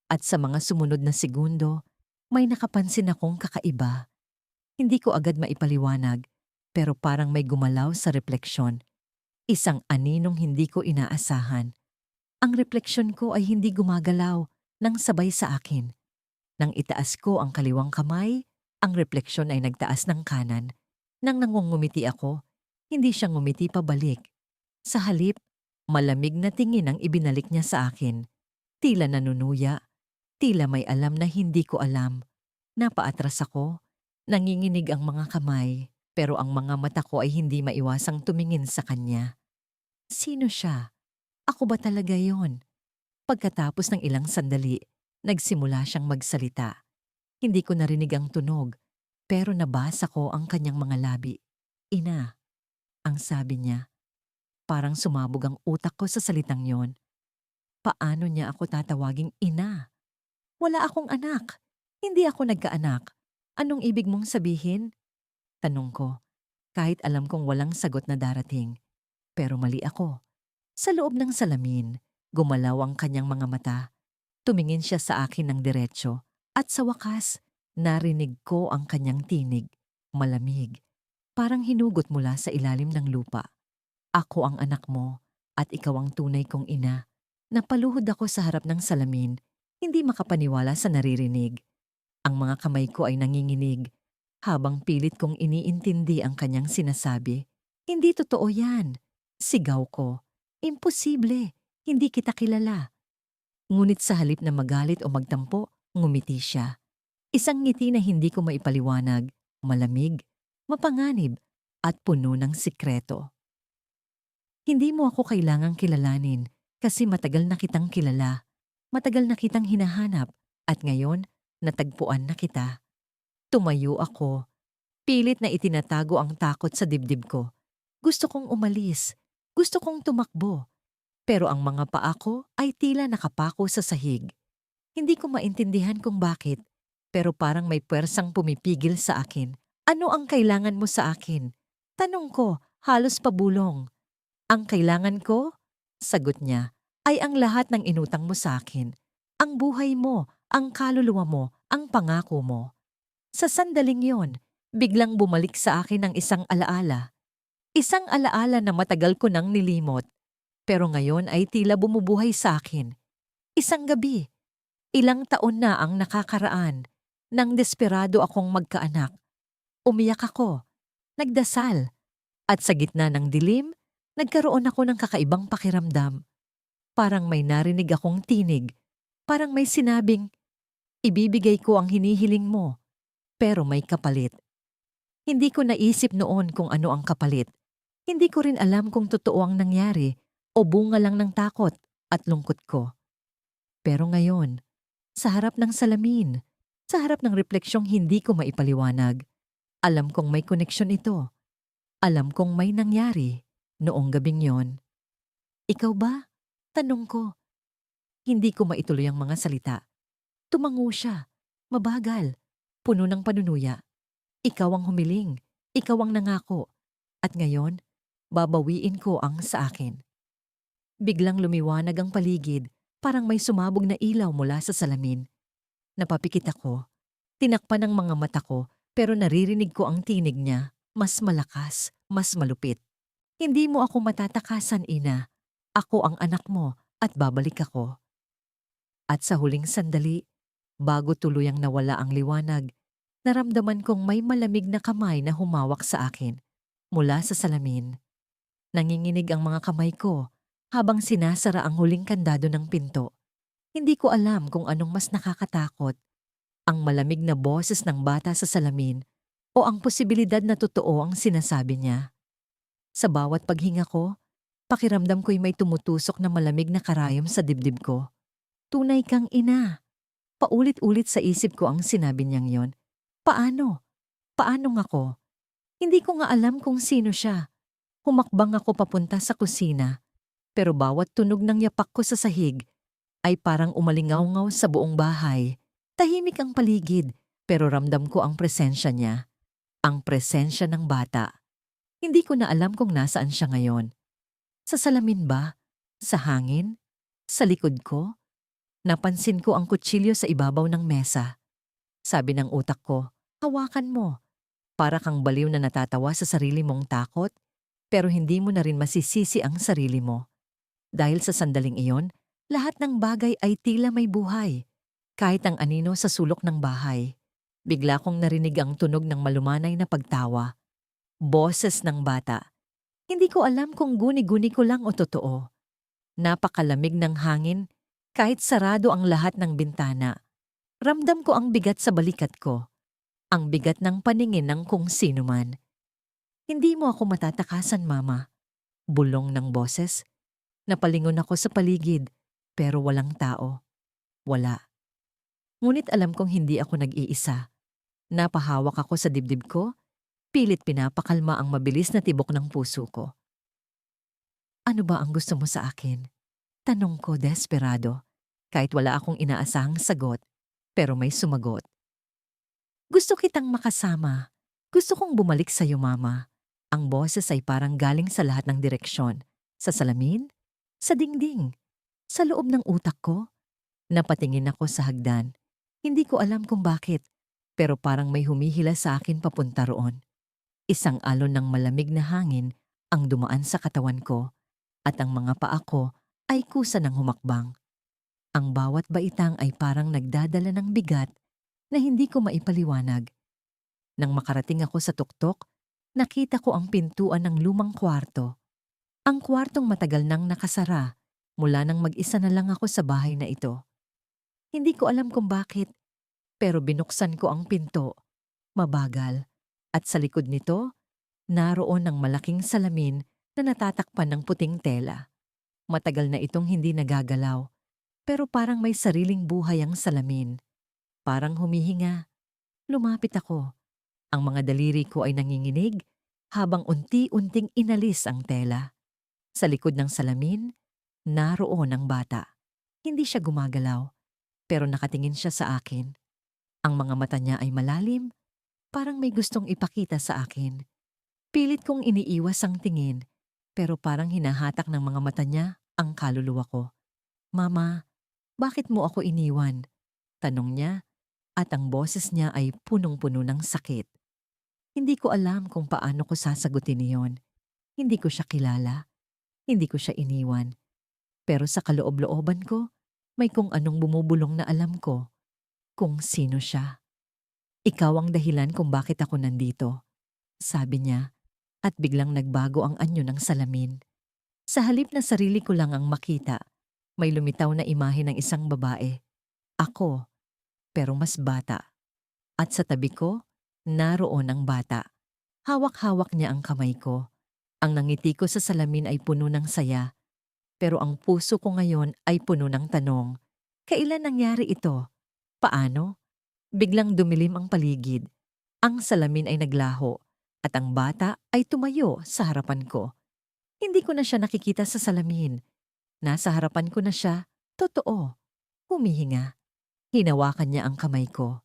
at sa mga sumunod na segundo, may nakapansin akong kakaiba. Hindi ko agad maipaliwanag, pero parang may gumalaw sa refleksyon. Isang aninong hindi ko inaasahan. Ang refleksyon ko ay hindi gumagalaw nang sabay sa akin. Nang itaas ko ang kaliwang kamay, ang refleksyon ay nagtaas ng kanan. Nang nangungumiti ako, hindi siya ngumiti pabalik. Sa halip, malamig na tingin ang ibinalik niya sa akin. Tila nanunuya, tila may alam na hindi ko alam. Napaatras ako, nanginginig ang mga kamay, pero ang mga mata ko ay hindi maiwasang tumingin sa kanya. Sino siya? Ako ba talaga yon? Pagkatapos ng ilang sandali, nagsimula siyang magsalita. Hindi ko narinig ang tunog, pero nabasa ko ang kanyang mga labi. Ina, ang sabi niya. Parang sumabog ang utak ko sa salitang yon. Paano niya ako tatawaging ina? Wala akong anak. Hindi ako nagkaanak. Anong ibig mong sabihin? Tanong ko, kahit alam kong walang sagot na darating. Pero mali ako. Sa loob ng salamin, gumalaw ang kanyang mga mata. Tumingin siya sa akin ng diretsyo at sa wakas, narinig ko ang kanyang tinig. Malamig, parang hinugot mula sa ilalim ng lupa. Ako ang anak mo at ikaw ang tunay kong ina. Napaluhod ako sa harap ng salamin, hindi makapaniwala sa naririnig. Ang mga kamay ko ay nanginginig habang pilit kong iniintindi ang kanyang sinasabi. Hindi totoo yan. Sigaw ko. Imposible. Hindi kita kilala. Ngunit sa halip na magalit o magtampo, ngumiti siya. Isang ngiti na hindi ko maipaliwanag, malamig, mapanganib, at puno ng sikreto. Hindi mo ako kailangang kilalanin kasi matagal na kitang kilala. Matagal na kitang hinahanap at ngayon, natagpuan na kita. Tumayo ako. Pilit na itinatago ang takot sa dibdib ko. Gusto kong umalis. Gusto kong tumakbo. pero ang mga paa ko ay tila nakapako sa sahig. Hindi ko maintindihan kung bakit, pero parang may puwersang pumipigil sa akin. Ano ang kailangan mo sa akin? Tanong ko, halos pabulong. Ang kailangan ko? Sagot niya, ay ang lahat ng inutang mo sa akin. Ang buhay mo, ang kaluluwa mo, ang pangako mo. Sa sandaling yon, biglang bumalik sa akin ang isang alaala. Isang alaala na matagal ko nang nilimot, pero ngayon ay tila bumubuhay sa akin. Isang gabi, ilang taon na ang nakakaraan, nang desperado akong magkaanak. Umiyak ako, nagdasal, at sa gitna ng dilim, nagkaroon ako ng kakaibang pakiramdam. Parang may narinig akong tinig, parang may sinabing, ibibigay ko ang hinihiling mo, pero may kapalit. Hindi ko naisip noon kung ano ang kapalit. Hindi ko rin alam kung totoo ang nangyari o bunga lang ng takot at lungkot ko. Pero ngayon, sa harap ng salamin, sa harap ng refleksyong hindi ko maipaliwanag, alam kong may koneksyon ito. Alam kong may nangyari noong gabing yon. Ikaw ba? Tanong ko. Hindi ko maituloy ang mga salita. Tumango siya. Mabagal. Puno ng panunuya. Ikaw ang humiling. Ikaw ang nangako. At ngayon, babawiin ko ang sa akin. Biglang lumiwanag ang paligid, parang may sumabog na ilaw mula sa salamin. Napapikit ako. Tinakpan ang mga mata ko, pero naririnig ko ang tinig niya. Mas malakas, mas malupit. Hindi mo ako matatakasan, ina. Ako ang anak mo at babalik ako. At sa huling sandali, bago tuluyang nawala ang liwanag, naramdaman kong may malamig na kamay na humawak sa akin mula sa salamin. Nanginginig ang mga kamay ko habang sinasara ang huling kandado ng pinto. Hindi ko alam kung anong mas nakakatakot, ang malamig na boses ng bata sa salamin o ang posibilidad na totoo ang sinasabi niya. Sa bawat paghinga ko, pakiramdam ko'y may tumutusok na malamig na karayom sa dibdib ko. Tunay kang ina. Paulit-ulit sa isip ko ang sinabi niyang yon. Paano? Paano ako? Hindi ko nga alam kung sino siya. Humakbang ako papunta sa kusina, pero bawat tunog ng yapak ko sa sahig ay parang umalingaw-ngaw sa buong bahay. Tahimik ang paligid, pero ramdam ko ang presensya niya. Ang presensya ng bata. Hindi ko na alam kung nasaan siya ngayon. Sa salamin ba? Sa hangin? Sa likod ko? Napansin ko ang kutsilyo sa ibabaw ng mesa. Sabi ng utak ko, hawakan mo. Para kang baliw na natatawa sa sarili mong takot, pero hindi mo na rin masisisi ang sarili mo. Dahil sa sandaling iyon, lahat ng bagay ay tila may buhay. Kahit ang anino sa sulok ng bahay. Bigla kong narinig ang tunog ng malumanay na pagtawa. Boses ng bata. Hindi ko alam kung guni-guni ko lang o totoo. Napakalamig ng hangin, kahit sarado ang lahat ng bintana. Ramdam ko ang bigat sa balikat ko. Ang bigat ng paningin ng kung sino man. Hindi mo ako matatakasan, Mama. Bulong ng boses. Napalingon ako sa paligid, pero walang tao. Wala. Ngunit alam kong hindi ako nag-iisa. Napahawak ako sa dibdib ko, pilit pinapakalma ang mabilis na tibok ng puso ko. Ano ba ang gusto mo sa akin? Tanong ko desperado, kahit wala akong inaasahang sagot, pero may sumagot. Gusto kitang makasama. Gusto kong bumalik sa'yo, Mama. Ang boses ay parang galing sa lahat ng direksyon. Sa salamin, sa dingding, sa loob ng utak ko. Napatingin ako sa hagdan. Hindi ko alam kung bakit, pero parang may humihila sa akin papunta roon. Isang alon ng malamig na hangin ang dumaan sa katawan ko at ang mga paa ko ay kusa ng humakbang. Ang bawat baitang ay parang nagdadala ng bigat na hindi ko maipaliwanag. Nang makarating ako sa tuktok, nakita ko ang pintuan ng lumang kwarto. Ang kwartong matagal nang nakasara mula nang mag-isa na lang ako sa bahay na ito. Hindi ko alam kung bakit, pero binuksan ko ang pinto. Mabagal. At sa likod nito, naroon ang malaking salamin na natatakpan ng puting tela. Matagal na itong hindi nagagalaw, pero parang may sariling buhay ang salamin. Parang humihinga. Lumapit ako. Ang mga daliri ko ay nanginginig habang unti-unting inalis ang tela. Sa likod ng salamin, naroon ang bata. Hindi siya gumagalaw, pero nakatingin siya sa akin. Ang mga mata niya ay malalim, parang may gustong ipakita sa akin. Pilit kong iniiwas ang tingin, pero parang hinahatak ng mga mata niya ang kaluluwa ko. "Mama, bakit mo ako iniwan?" Tanong niya, at ang boses niya ay punong-puno ng sakit. Hindi ko alam kung paano ko sasagutin iyon. Hindi ko siya kilala, hindi ko siya iniwan. Pero sa kaloob-looban ko, may kung anong bumubulong na alam ko kung sino siya. "Ikaw ang dahilan kung bakit ako nandito," sabi niya, at biglang nagbago ang anyo ng salamin. Sa halip na sarili ko lang ang makita, may lumitaw na imahe ng isang babae. Ako, pero mas bata. At sa tabi ko, naroon ang bata. Hawak-hawak niya ang kamay ko. Ang nangiti ko sa salamin ay puno ng saya, pero ang puso ko ngayon ay puno ng tanong. Kailan nangyari ito? Paano? Biglang dumilim ang paligid. Ang salamin ay naglaho at ang bata ay tumayo sa harapan ko. Hindi ko na siya nakikita sa salamin. Nasa harapan ko na siya, totoo. Humihinga. Hinawakan niya ang kamay ko.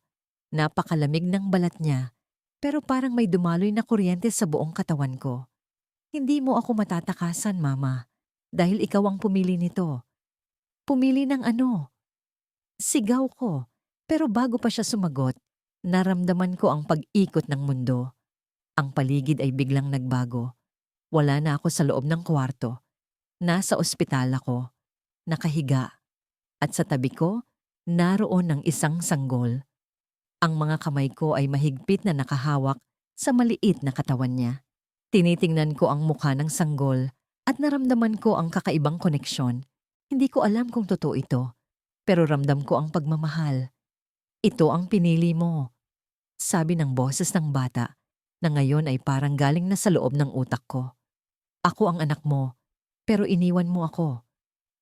Napakalamig ng balat niya, pero parang may dumaloy na kuryente sa buong katawan ko. "Hindi mo ako matatakasan, Mama, dahil ikaw ang pumili nito." "Pumili ng ano?" Sigaw ko, pero bago pa siya sumagot, naramdaman ko ang pag-ikot ng mundo. Ang paligid ay biglang nagbago. Wala na ako sa loob ng kwarto. Nasa ospital ako, nakahiga, at sa tabi ko, naroon ang isang sanggol. Ang mga kamay ko ay mahigpit na nakahawak sa maliit na katawan niya. Tinitingnan ko ang mukha ng sanggol at naramdaman ko ang kakaibang koneksyon. Hindi ko alam kung totoo ito, pero ramdam ko ang pagmamahal. "Ito ang pinili mo," sabi ng boses ng bata, na ngayon ay parang galing na sa loob ng utak ko. "Ako ang anak mo, pero iniwan mo ako."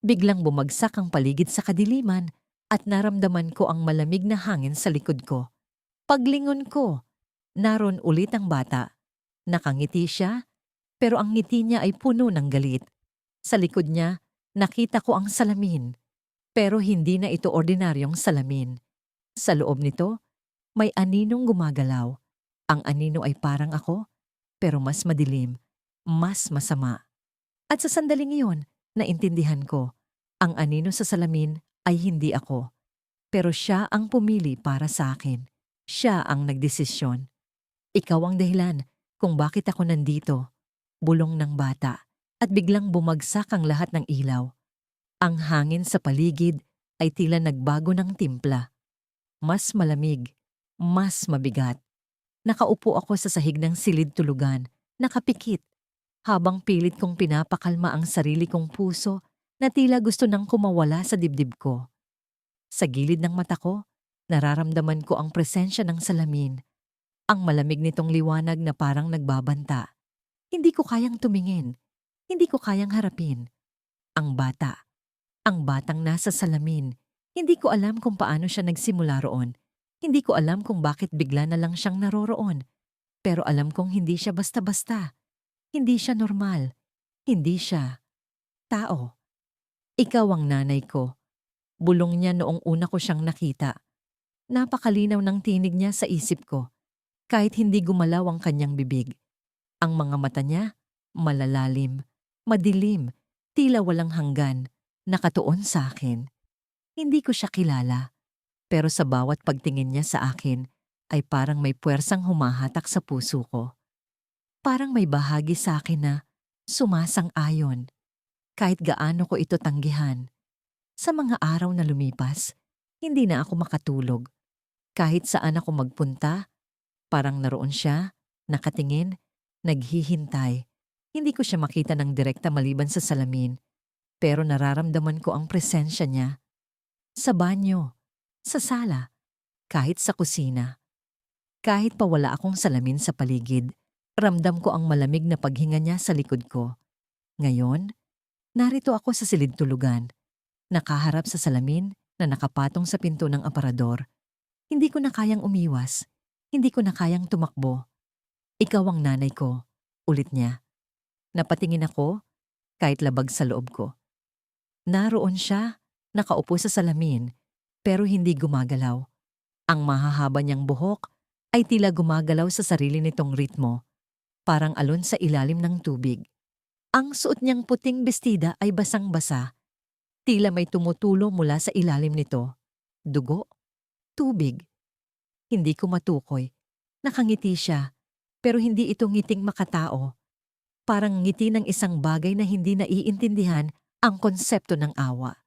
Biglang bumagsak ang paligid sa kadiliman at naramdaman ko ang malamig na hangin sa likod ko. Paglingon ko, naroon ulit ang bata. Nakangiti siya, pero ang ngiti niya ay puno ng galit. Sa likod niya, nakita ko ang salamin, pero hindi na ito ordinaryong salamin. Sa loob nito, may aninong gumagalaw. Ang anino ay parang ako, pero mas madilim, mas masama. At sa sandaling iyon, naintindihan ko, ang anino sa salamin ay hindi ako. Pero siya ang pumili para sa akin. Siya ang nagdesisyon. "Ikaw ang dahilan kung bakit ako nandito," bulong ng bata, at biglang bumagsak ang lahat ng ilaw. Ang hangin sa paligid ay tila nagbago ng timpla. Mas malamig, mas mabigat. Nakaupo ako sa sahig ng silid tulugan, nakapikit, habang pilit kong pinapakalma ang sarili kong puso na tila gusto nang kumawala sa dibdib ko. Sa gilid ng mata ko, nararamdaman ko ang presensya ng salamin. Ang malamig nitong liwanag na parang nagbabanta. Hindi ko kayang tumingin. Hindi ko kayang harapin. Ang bata. Ang batang nasa salamin. Hindi ko alam kung paano siya nagsimula roon. Hindi ko alam kung bakit bigla na lang siyang naroroon. Pero alam kong hindi siya basta-basta. Hindi siya normal. Hindi siya tao. "Ikaw ang nanay ko." Bulong niya noong una ko siyang nakita. Napakalinaw ng tinig niya sa isip ko, kahit hindi gumalaw ang kanyang bibig. Ang mga mata niya, malalalim, madilim, tila walang hanggan, nakatuon sa akin. Hindi ko siya kilala, pero sa bawat pagtingin niya sa akin ay parang may puwersang humahatak sa puso ko. Parang may bahagi sa akin na sumasang-ayon, kahit gaano ko ito tanggihan. Sa mga araw na lumipas, hindi na ako makatulog. Kahit saan ako magpunta, parang naroon siya, nakatingin, naghihintay. Hindi ko siya makita ng direkta maliban sa salamin, pero nararamdaman ko ang presensya niya. Sa banyo, sa sala, kahit sa kusina. Kahit pa wala akong salamin sa paligid, ramdam ko ang malamig na paghinga niya sa likod ko. Ngayon, narito ako sa silid tulugan, nakaharap sa salamin na nakapatong sa pinto ng aparador. Hindi ko na kayang umiwas. Hindi ko na kayang tumakbo. "Ikaw ang nanay ko," ulit niya. Napatingin ako, kahit labag sa loob ko. Naroon siya, nakaupo sa salamin, pero hindi gumagalaw. Ang mahahaba niyang buhok ay tila gumagalaw sa sarili nitong ritmo, parang alon sa ilalim ng tubig. Ang suot niyang puting bestida ay basang-basa, tila may tumutulo mula sa ilalim nito. Dugo, tubig. Hindi ko matukoy. Nakangiti siya, pero hindi ito ngiting makatao. Parang ngiti ng isang bagay na hindi naiintindihan ang konsepto ng awa.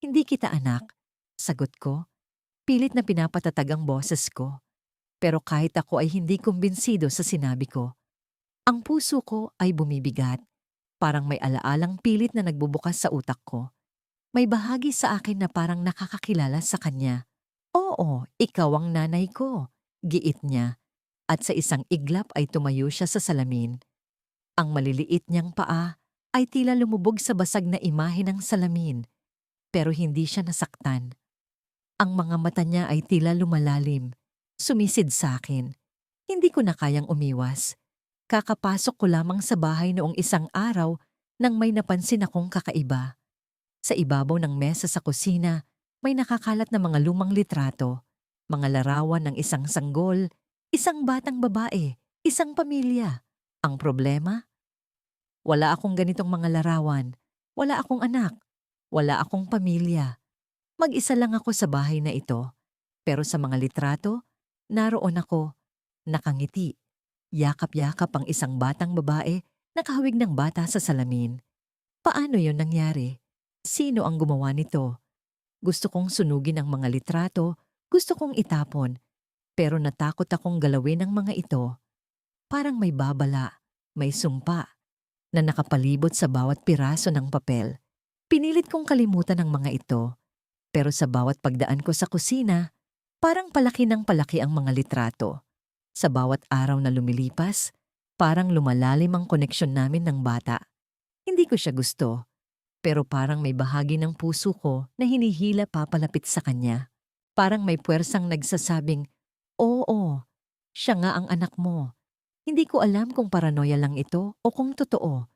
Hindi kita anak, sagot ko. Pilit na pinapatatag ang boses ko. Pero kahit ako ay hindi kumbinsido sa sinabi ko, ang puso ko ay bumibigat. Parang may alaalang pilit na nagbubukas sa utak ko. May bahagi sa akin na parang nakakakilala sa kanya. Oo, ikaw ang nanay ko, giit niya. At sa isang iglap ay tumayo siya sa salamin. Ang maliliit niyang paa ay tila lumubog sa basag na imahe ng salamin, pero hindi siya nasaktan. Ang mga mata niya ay tila lumalalim, sumisid sa akin. Hindi ko na kayang umiwas. Kakapasok ko lamang sa bahay noong isang araw nang may napansin akong kakaiba. Sa ibabaw ng mesa sa kusina, may nakakalat na mga lumang litrato, mga larawan ng isang sanggol, isang batang babae, isang pamilya. Ang problema? Wala akong ganitong mga larawan. Wala akong anak. Wala akong pamilya. Mag-isa lang ako sa bahay na ito. Pero sa mga litrato, naroon ako, nakangiti. Yakap-yakap ang isang batang babae, nakahawig ng bata sa salamin. Paano yon nangyari? Sino ang gumawa nito? Gusto kong sunugin ang mga litrato, gusto kong itapon. Pero natakot akong galawin ang mga ito. Parang may babala, may sumpa, na nakapalibot sa bawat piraso ng papel. Pinilit kong kalimutan ang mga ito, pero sa bawat pagdaan ko sa kusina, parang palaki ng palaki ang mga litrato. Sa bawat araw na lumilipas, parang lumalalim ang koneksyon namin ng bata. Hindi ko siya gusto, pero parang may bahagi ng puso ko na hinihila papalapit sa kanya. Parang may puwersang nagsasabing, oo, siya nga ang anak mo. Hindi ko alam kung paranoia lang ito o kung totoo.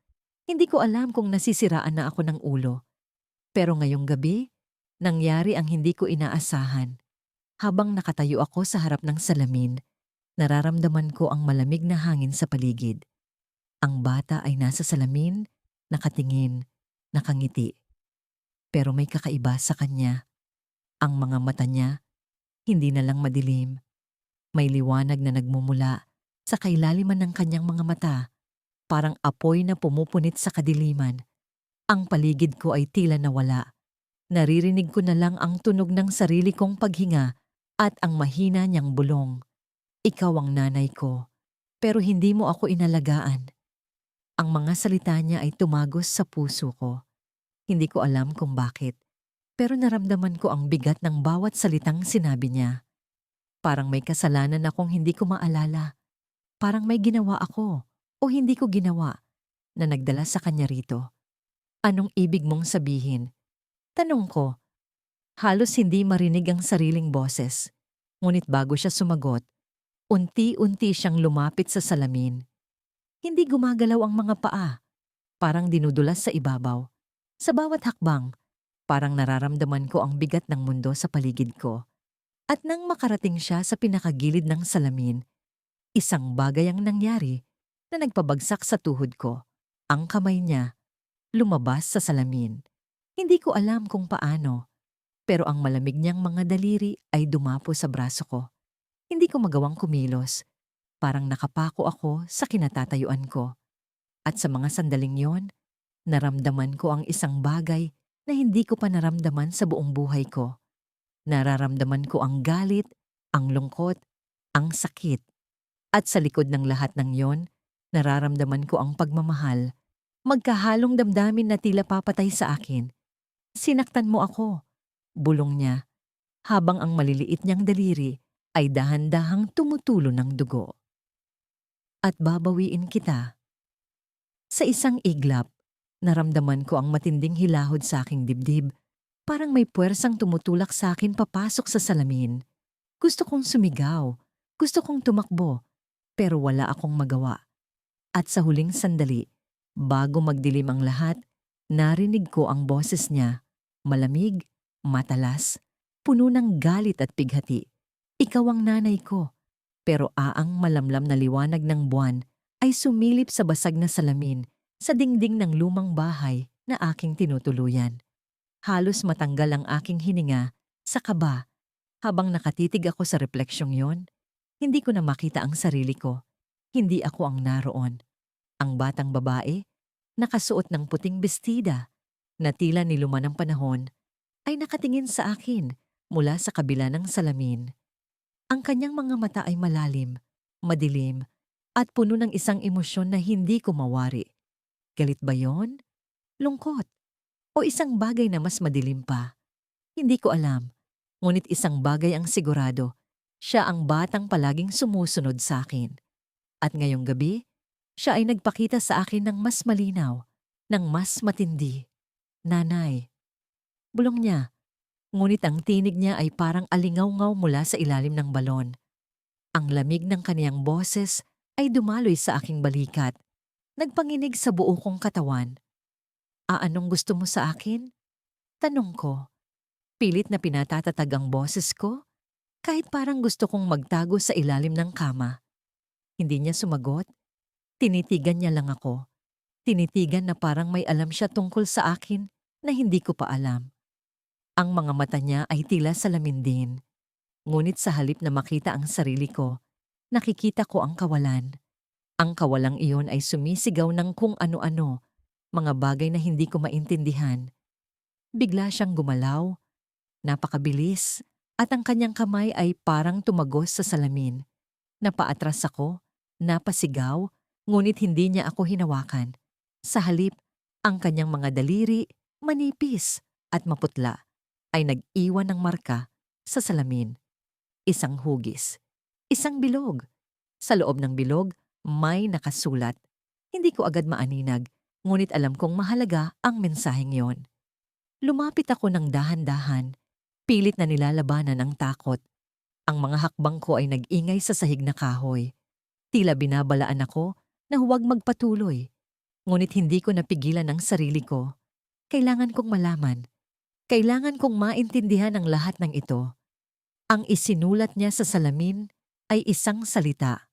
Hindi ko alam kung nasisiraan na ako ng ulo. Pero ngayong gabi, nangyari ang hindi ko inaasahan. Habang nakatayo ako sa harap ng salamin, nararamdaman ko ang malamig na hangin sa paligid. Ang bata ay nasa salamin, nakatingin, nakangiti. Pero may kakaiba sa kanya. Ang mga mata niya, hindi na lang madilim. May liwanag na nagmumula sa kailaliman ng kanyang mga mata, parang apoy na pumupunit sa kadiliman. Ang paligid ko ay tila nawala. Naririnig ko na lang ang tunog ng sarili kong paghinga at ang mahina niyang bulong. Ikaw ang nanay ko, pero hindi mo ako inalagaan. Ang mga salita niya ay tumagos sa puso ko. Hindi ko alam kung bakit, pero naramdaman ko ang bigat ng bawat salitang sinabi niya. Parang may kasalanan akong hindi ko maalala. Parang may ginawa ako o hindi ko ginawa na nagdala sa kanya rito. Anong ibig mong sabihin? Tanong ko. Halos hindi marinig ang sariling boses. Ngunit bago siya sumagot, unti-unti siyang lumapit sa salamin. Hindi gumagalaw ang mga paa. Parang dinudulas sa ibabaw. Sa bawat hakbang, parang nararamdaman ko ang bigat ng mundo sa paligid ko. At nang makarating siya sa pinakagilid ng salamin, isang bagay ang nangyari na nagpabagsak sa tuhod ko. Ang kamay niya, lumabas sa salamin. Hindi ko alam kung paano, pero ang malamig niyang mga daliri ay dumapo sa braso ko. Hindi ko magawang kumilos. Parang nakapako ako sa kinatatayuan ko. At sa mga sandaling yon, naramdaman ko ang isang bagay na hindi ko pa naramdaman sa buong buhay ko. Nararamdaman ko ang galit, ang lungkot, ang sakit. At sa likod ng lahat ng yon, nararamdaman ko ang pagmamahal. Magkahalong damdamin na tila papatay sa akin. Sinaktan mo ako, bulong niya, habang ang maliliit niyang daliri ay dahan-dahang tumutulo ng dugo. At babawiin kita. Sa isang iglap, naramdaman ko ang matinding hilahod sa aking dibdib. Parang may puwersang tumutulak sa akin papasok sa salamin. Gusto kong sumigaw, gusto kong tumakbo, pero wala akong magawa. At sa huling sandali, bago magdilim ang lahat, Narinig ko ang boses niya, malamig, matalas, puno ng galit at pighati. Ikaw ang nanay ko. Pero aang malamlam na liwanag ng buwan ay sumilip sa basag na salamin sa dingding ng lumang bahay na aking tinutuluyan. Halos matanggal ang aking hininga sa kaba habang nakatitig ako sa refleksyong yon. Hindi ko na makita ang sarili ko. Hindi ako ang naroon. Ang batang babae, nakasuot ng puting bestida, na tila niluman ng panahon, ay nakatingin sa akin mula sa kabila ng salamin. Ang kanyang mga mata ay malalim, madilim, at puno ng isang emosyon na hindi ko mawari. Galit ba yon? Lungkot? O isang bagay na mas madilim pa? Hindi ko alam. Ngunit isang bagay ang sigurado. Siya ang batang palaging sumusunod sa akin. At ngayong gabi, siya ay nagpakita sa akin ng mas malinaw, ng mas matindi. Nanay. Bulong niya. Ngunit ang tinig niya ay parang alingaw-ngaw mula sa ilalim ng balon. Ang lamig ng kaniyang boses ay dumaloy sa aking balikat. Nagpanginig sa buo kong katawan. Anong gusto mo sa akin? Tanong ko. Pilit na pinatatatag ang boses ko, kahit parang gusto kong magtago sa ilalim ng kama. Hindi niya sumagot. Tinitigan niya lang ako. Tinitigan na parang may alam siya tungkol sa akin na hindi ko pa alam. Ang mga mata niya ay tila salamin din. Ngunit sa halip na makita ang sarili ko, nakikita ko ang kawalan. Ang kawalang iyon ay sumisigaw ng kung ano-ano, mga bagay na hindi ko maintindihan. Bigla siyang gumalaw, napakabilis, at ang kanyang kamay ay parang tumagos sa salamin. Napaatras ako, napasigaw, ngunit hindi niya ako hinawakan. Sa halip, ang kanyang mga daliri, manipis at maputla, ay nag-iwan ng marka sa salamin. Isang hugis, isang bilog. Sa loob ng bilog, may nakasulat. Hindi ko agad maaninag, ngunit alam kong mahalaga ang mensaheng yon. Lumapit ako ng dahan-dahan, pilit na nilalabanan ang takot. Ang mga hakbang ko ay nag-ingay sa sahig na kahoy. Tila binabalaan ako na huwag magpatuloy. Ngunit hindi ko napigilan ang sarili ko. Kailangan kong malaman. Kailangan kong maintindihan ang lahat ng ito. Ang isinulat niya sa salamin ay isang salita.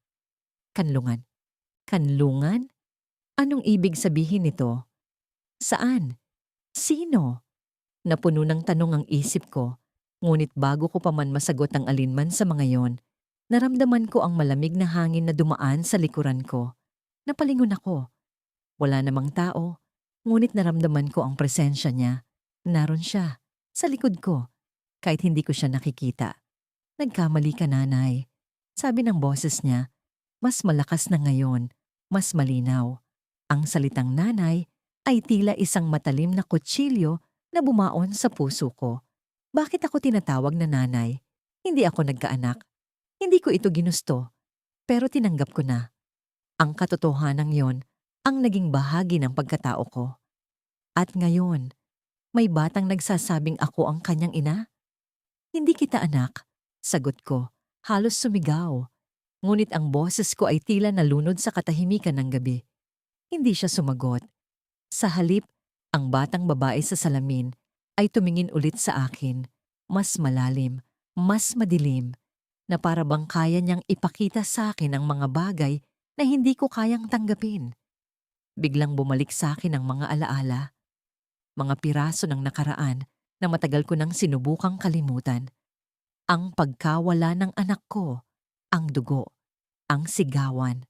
Kanlungan. Kanlungan? Anong ibig sabihin nito? Saan? Sino? Napuno ng tanong ang isip ko. Ngunit bago ko pa man masagot ang alinman sa mga yon, naramdaman ko ang malamig na hangin na dumaan sa likuran ko. Napalingon ako. Wala namang tao, ngunit naramdaman ko ang presensya niya. Naroon siya, sa likod ko, kahit hindi ko siya nakikita. Nagkamali ka, nanay. Sabi ng boses niya, mas malakas na ngayon, mas malinaw. Ang salitang nanay ay tila isang matalim na kutsilyo na bumaon sa puso ko. Bakit ako tinatawag na nanay? Hindi ako nagkaanak. Hindi ko ito ginusto, pero tinanggap ko na. Ang katotohanan yon ang naging bahagi ng pagkatao ko. At ngayon, may batang nagsasabing ako ang kanyang ina? Hindi kita anak, sagot ko, halos sumigaw. Ngunit ang boses ko ay tila nalunod sa katahimikan ng gabi. Hindi siya sumagot. Sa halip, ang batang babae sa salamin ay tumingin ulit sa akin, mas malalim, mas madilim, na para bang kaya niyang ipakita sa akin ang mga bagay na hindi ko kayang tanggapin. Biglang bumalik sa akin ang mga alaala. Mga piraso ng nakaraan na matagal ko nang sinubukang kalimutan. Ang pagkawala ng anak ko, ang dugo, ang sigawan,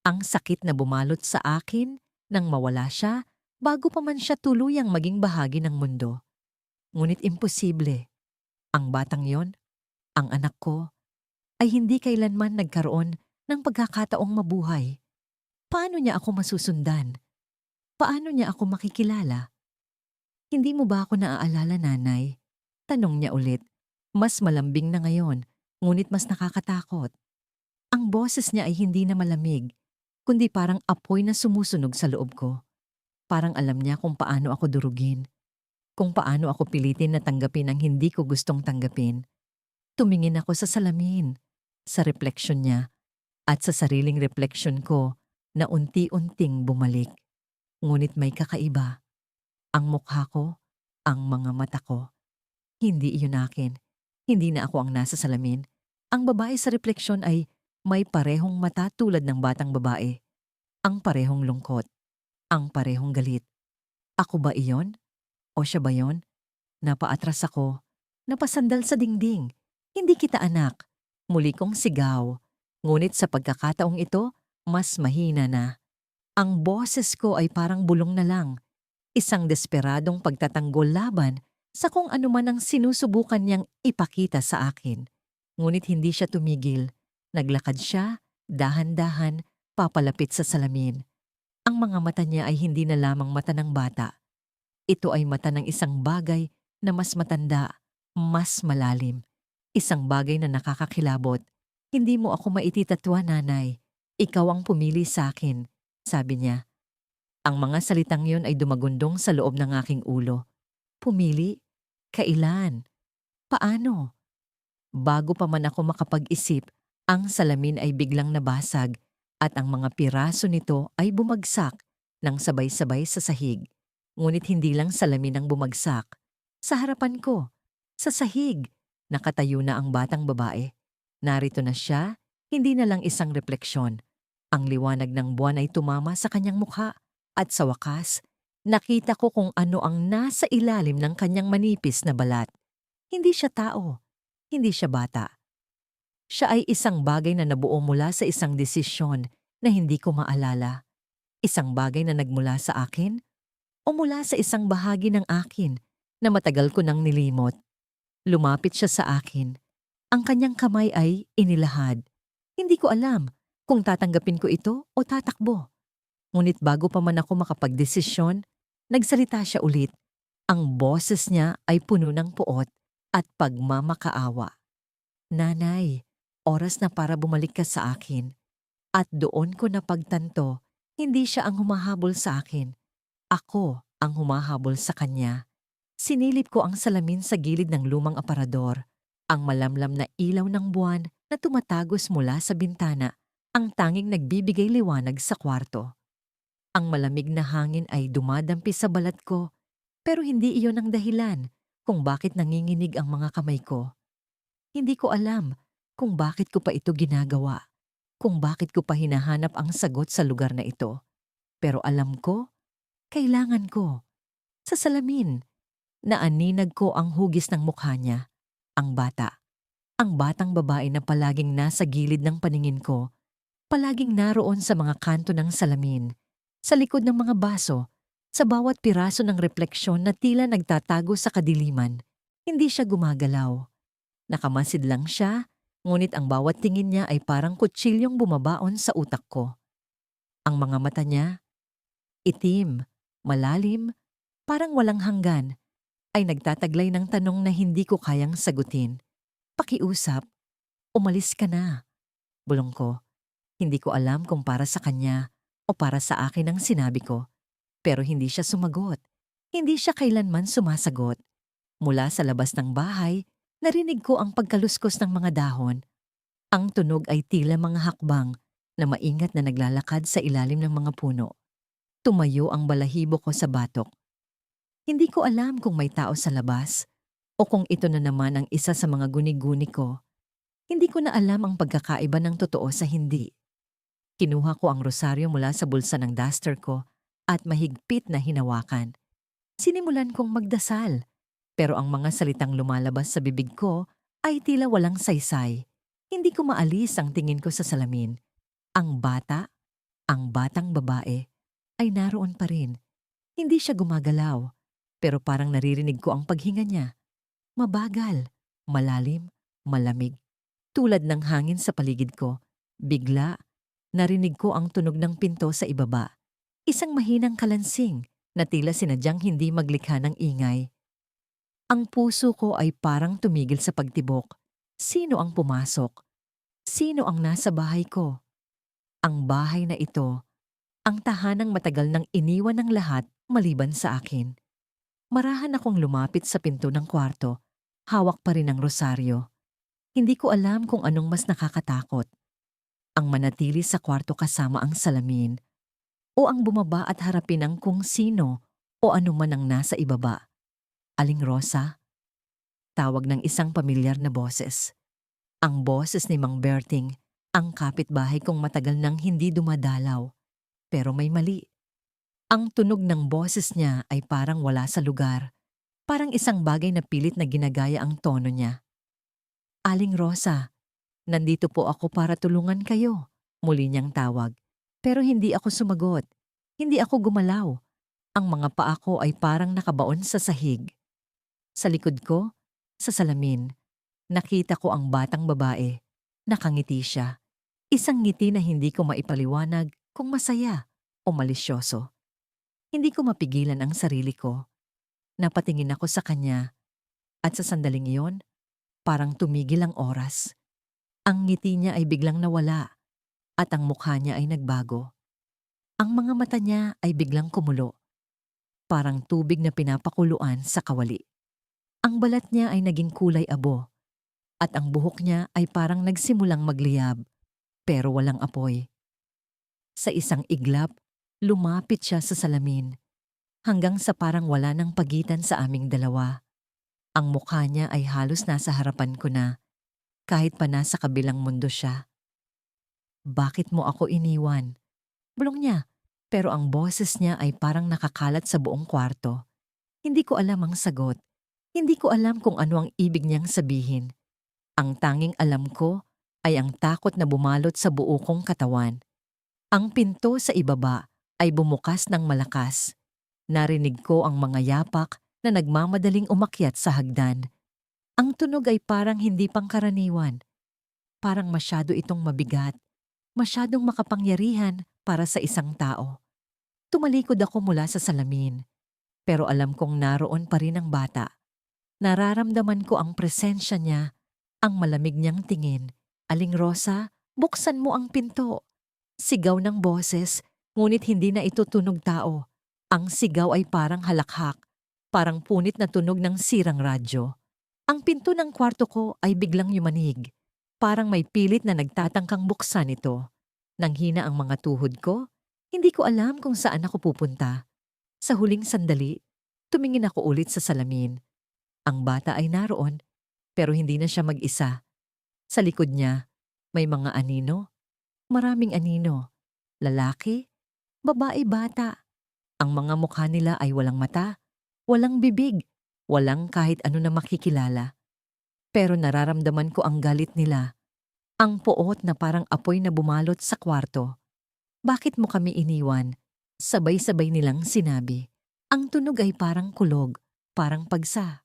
ang sakit na bumalot sa akin nang mawala siya bago pa man siya tuluyang maging bahagi ng mundo. Ngunit imposible. Ang batang yon, ang anak ko, ay hindi kailanman nagkaroon ng pagkakataong mabuhay. Paano niya ako masusundan? Paano niya ako makikilala? Hindi mo ba ako naaalala, nanay? Tanong niya ulit. Mas malambing na ngayon, ngunit mas nakakatakot. Ang boses niya ay hindi na malamig, kundi parang apoy na sumusunog sa loob ko. Parang alam niya kung paano ako durugin, kung paano ako pilitin na tanggapin ang hindi ko gustong tanggapin. Tumingin ako sa salamin, sa refleksyon niya, at sa sariling refleksyon ko na unti-unting bumalik. Ngunit may kakaiba. Ang mukha ko, ang mga mata ko. Hindi iyon akin. Hindi na ako ang nasa salamin. Ang babae sa refleksyon ay may parehong mata tulad ng batang babae. Ang parehong lungkot. Ang parehong galit. Ako ba iyon? O siya ba yon? Napaatras ako. Napasandal sa dingding. Hindi kita anak. Muli kong sigaw. Ngunit sa pagkakataong ito, mas mahina na. Ang boses ko ay parang bulong na lang. Isang desperadong pagtatanggol laban sa kung ano man ang sinusubukan niyang ipakita sa akin. Ngunit hindi siya tumigil. Naglakad siya, dahan-dahan, papalapit sa salamin. Ang mga mata niya ay hindi na lamang mata ng bata. Ito ay mata ng isang bagay na mas matanda, mas malalim. Isang bagay na nakakakilabot. Hindi mo ako maititatwa, nanay. Ikaw ang pumili sa akin, sabi niya. Ang mga salitang yun ay dumagundong sa loob ng aking ulo. Pumili? Kailan? Paano? Bago pa man ako makapag-isip, ang salamin ay biglang nabasag at ang mga piraso nito ay bumagsak ng sabay-sabay sa sahig. Ngunit hindi lang salamin ang bumagsak. Sa harapan ko, sa sahig, nakatayo na ang batang babae. Narito na siya, hindi na lang isang refleksyon. Ang liwanag ng buwan ay tumama sa kanyang mukha at sa wakas, nakita ko kung ano ang nasa ilalim ng kanyang manipis na balat. Hindi siya tao. Hindi siya bata. Siya ay isang bagay na nabuo mula sa isang desisyon na hindi ko maalala. Isang bagay na nagmula sa akin o mula sa isang bahagi ng akin na matagal ko nang nilimot. Lumapit siya sa akin. Ang kanyang kamay ay inilahad. Hindi ko alam kung tatanggapin ko ito o tatakbo. Ngunit bago pa man ako makapagdesisyon, nagsalita siya ulit. Ang boses niya ay puno ng puot at pagmamakaawa. Nanay, oras na para bumalik ka sa akin. At doon ko napagtanto, hindi siya ang humahabol sa akin. Ako ang humahabol sa kanya. Sinilip ko ang salamin sa gilid ng lumang aparador. Ang malamlam na ilaw ng buwan na tumatagos mula sa bintana, ang tanging nagbibigay liwanag sa kwarto. Ang malamig na hangin ay dumadampi sa balat ko, pero hindi iyon ang dahilan kung bakit nanginginig ang mga kamay ko. Hindi ko alam kung bakit ko pa ito ginagawa, kung bakit ko pa hinahanap ang sagot sa lugar na ito. Pero alam ko, kailangan ko. Sa salamin, naaninag ko ang hugis ng mukha niya, ang bata. Ang batang babae na palaging nasa gilid ng paningin ko, palaging naroon sa mga kanto ng salamin, sa likod ng mga baso, sa bawat piraso ng refleksyon na tila nagtatago sa kadiliman. Hindi siya gumagalaw. Nakamasid lang siya, ngunit ang bawat tingin niya ay parang kutsilyong bumabaon sa utak ko. Ang mga mata niya, itim, malalim, parang walang hanggan, ay nagtataglay ng tanong na hindi ko kayang sagutin. Pakiusap, umalis ka na. Bulong ko. Hindi ko alam kung para sa kanya o para sa akin ang sinabi ko. Pero hindi siya sumagot. Hindi siya kailanman sumasagot. Mula sa labas ng bahay, narinig ko ang pagkaluskos ng mga dahon. Ang tunog ay tila mga hakbang na maingat na naglalakad sa ilalim ng mga puno. Tumayo ang balahibo ko sa batok. Hindi ko alam kung may tao sa labas o kung ito na naman ang isa sa mga guni-guni ko. Hindi ko na alam ang pagkakaiba ng totoo sa hindi. Kinuha ko ang rosaryo mula sa bulsa ng duster ko at mahigpit na hinawakan. Sinimulan kong magdasal, pero ang mga salitang lumalabas sa bibig ko ay tila walang saysay. Hindi ko maalis ang tingin ko sa salamin. Ang bata, ang batang babae, ay naroon pa rin. Hindi siya gumagalaw, pero parang naririnig ko ang paghinga niya. Mabagal, malalim, malamig. Tulad ng hangin sa paligid ko, bigla, narinig ko ang tunog ng pinto sa ibaba. Isang mahinang kalansing na tila sinadyang hindi maglikha ng ingay. Ang puso ko ay parang tumigil sa pagtibok. Sino ang pumasok? Sino ang nasa bahay ko? Ang bahay na ito, ang tahanang matagal nang iniwan ng lahat maliban sa akin. Marahan akong lumapit sa pinto ng kwarto, hawak pa rin ang rosaryo. Hindi ko alam kung anong mas nakakatakot. Ang manatili sa kwarto kasama ang salamin o ang bumaba at harapin ang kung sino o anuman ang nasa ibaba. Aling Rosa? Tawag ng isang pamilyar na boses. Ang boses ni Mang Berting, ang kapitbahay kong matagal nang hindi dumadalaw. Pero may mali. Ang tunog ng boses niya ay parang wala sa lugar. Parang isang bagay na pilit na ginagaya ang tono niya. Aling Rosa, nandito po ako para tulungan kayo. Muli niyang tawag. Pero hindi ako sumagot. Hindi ako gumalaw. Ang mga paa ko ay parang nakabaon sa sahig. Sa likod ko, sa salamin, nakita ko ang batang babae. Nakangiti siya. Isang ngiti na hindi ko maipaliwanag kung masaya o malisyoso. Hindi ko mapigilan ang sarili ko. Napatingin ako sa kanya at sa sandaling iyon, parang tumigil ang oras. Ang ngiti niya ay biglang nawala at ang mukha niya ay nagbago. Ang mga mata niya ay biglang kumulo, parang tubig na pinapakuluan sa kawali. Ang balat niya ay naging kulay abo at ang buhok niya ay parang nagsimulang magliyab pero walang apoy. Sa isang iglap, lumapit siya sa salamin hanggang sa parang wala nang pagitan sa aming dalawa. Ang mukha niya ay halos nasa harapan ko na kahit pa nasa kabilang mundo siya. Bakit mo ako iniwan? Bulong niya, pero ang boses niya ay parang nakakalat sa buong kwarto. Hindi ko alam ang sagot. Hindi ko alam kung ano ang ibig niyang sabihin. Ang tanging alam ko ay ang takot na bumalot sa buo kong katawan. Ang pinto sa ibaba ay bumukas ng malakas. Narinig ko ang mga yapak na nagmamadaling umakyat sa hagdan. Ang tunog ay parang hindi pangkaraniwan. Parang masyado itong mabigat. Masyadong makapangyarihan para sa isang tao. Tumalikod ako mula sa salamin. Pero alam kong naroon pa rin ang bata. Nararamdaman ko ang presensya niya, ang malamig niyang tingin. Aling Rosa, buksan mo ang pinto. Sigaw ng boses, ngunit hindi na ito tunog tao. Ang sigaw ay parang halakhak, parang punit na tunog ng sirang radyo. Ang pinto ng kwarto ko ay biglang yumanig. Parang may pilit na nagtatangkang buksan ito. Nang hina ang mga tuhod ko, hindi ko alam kung saan ako pupunta. Sa huling sandali, tumingin ako ulit sa salamin. Ang bata ay naroon, pero hindi na siya mag-isa. Sa likod niya, may mga anino. Maraming anino. Lalaki, babae, bata. Ang mga mukha nila ay walang mata, walang bibig, walang kahit ano na makikilala. Pero nararamdaman ko ang galit nila. Ang poot na parang apoy na bumalot sa kwarto. Bakit mo kami iniwan? Sabay-sabay nilang sinabi. Ang tunog ay parang kulog, parang pagsa.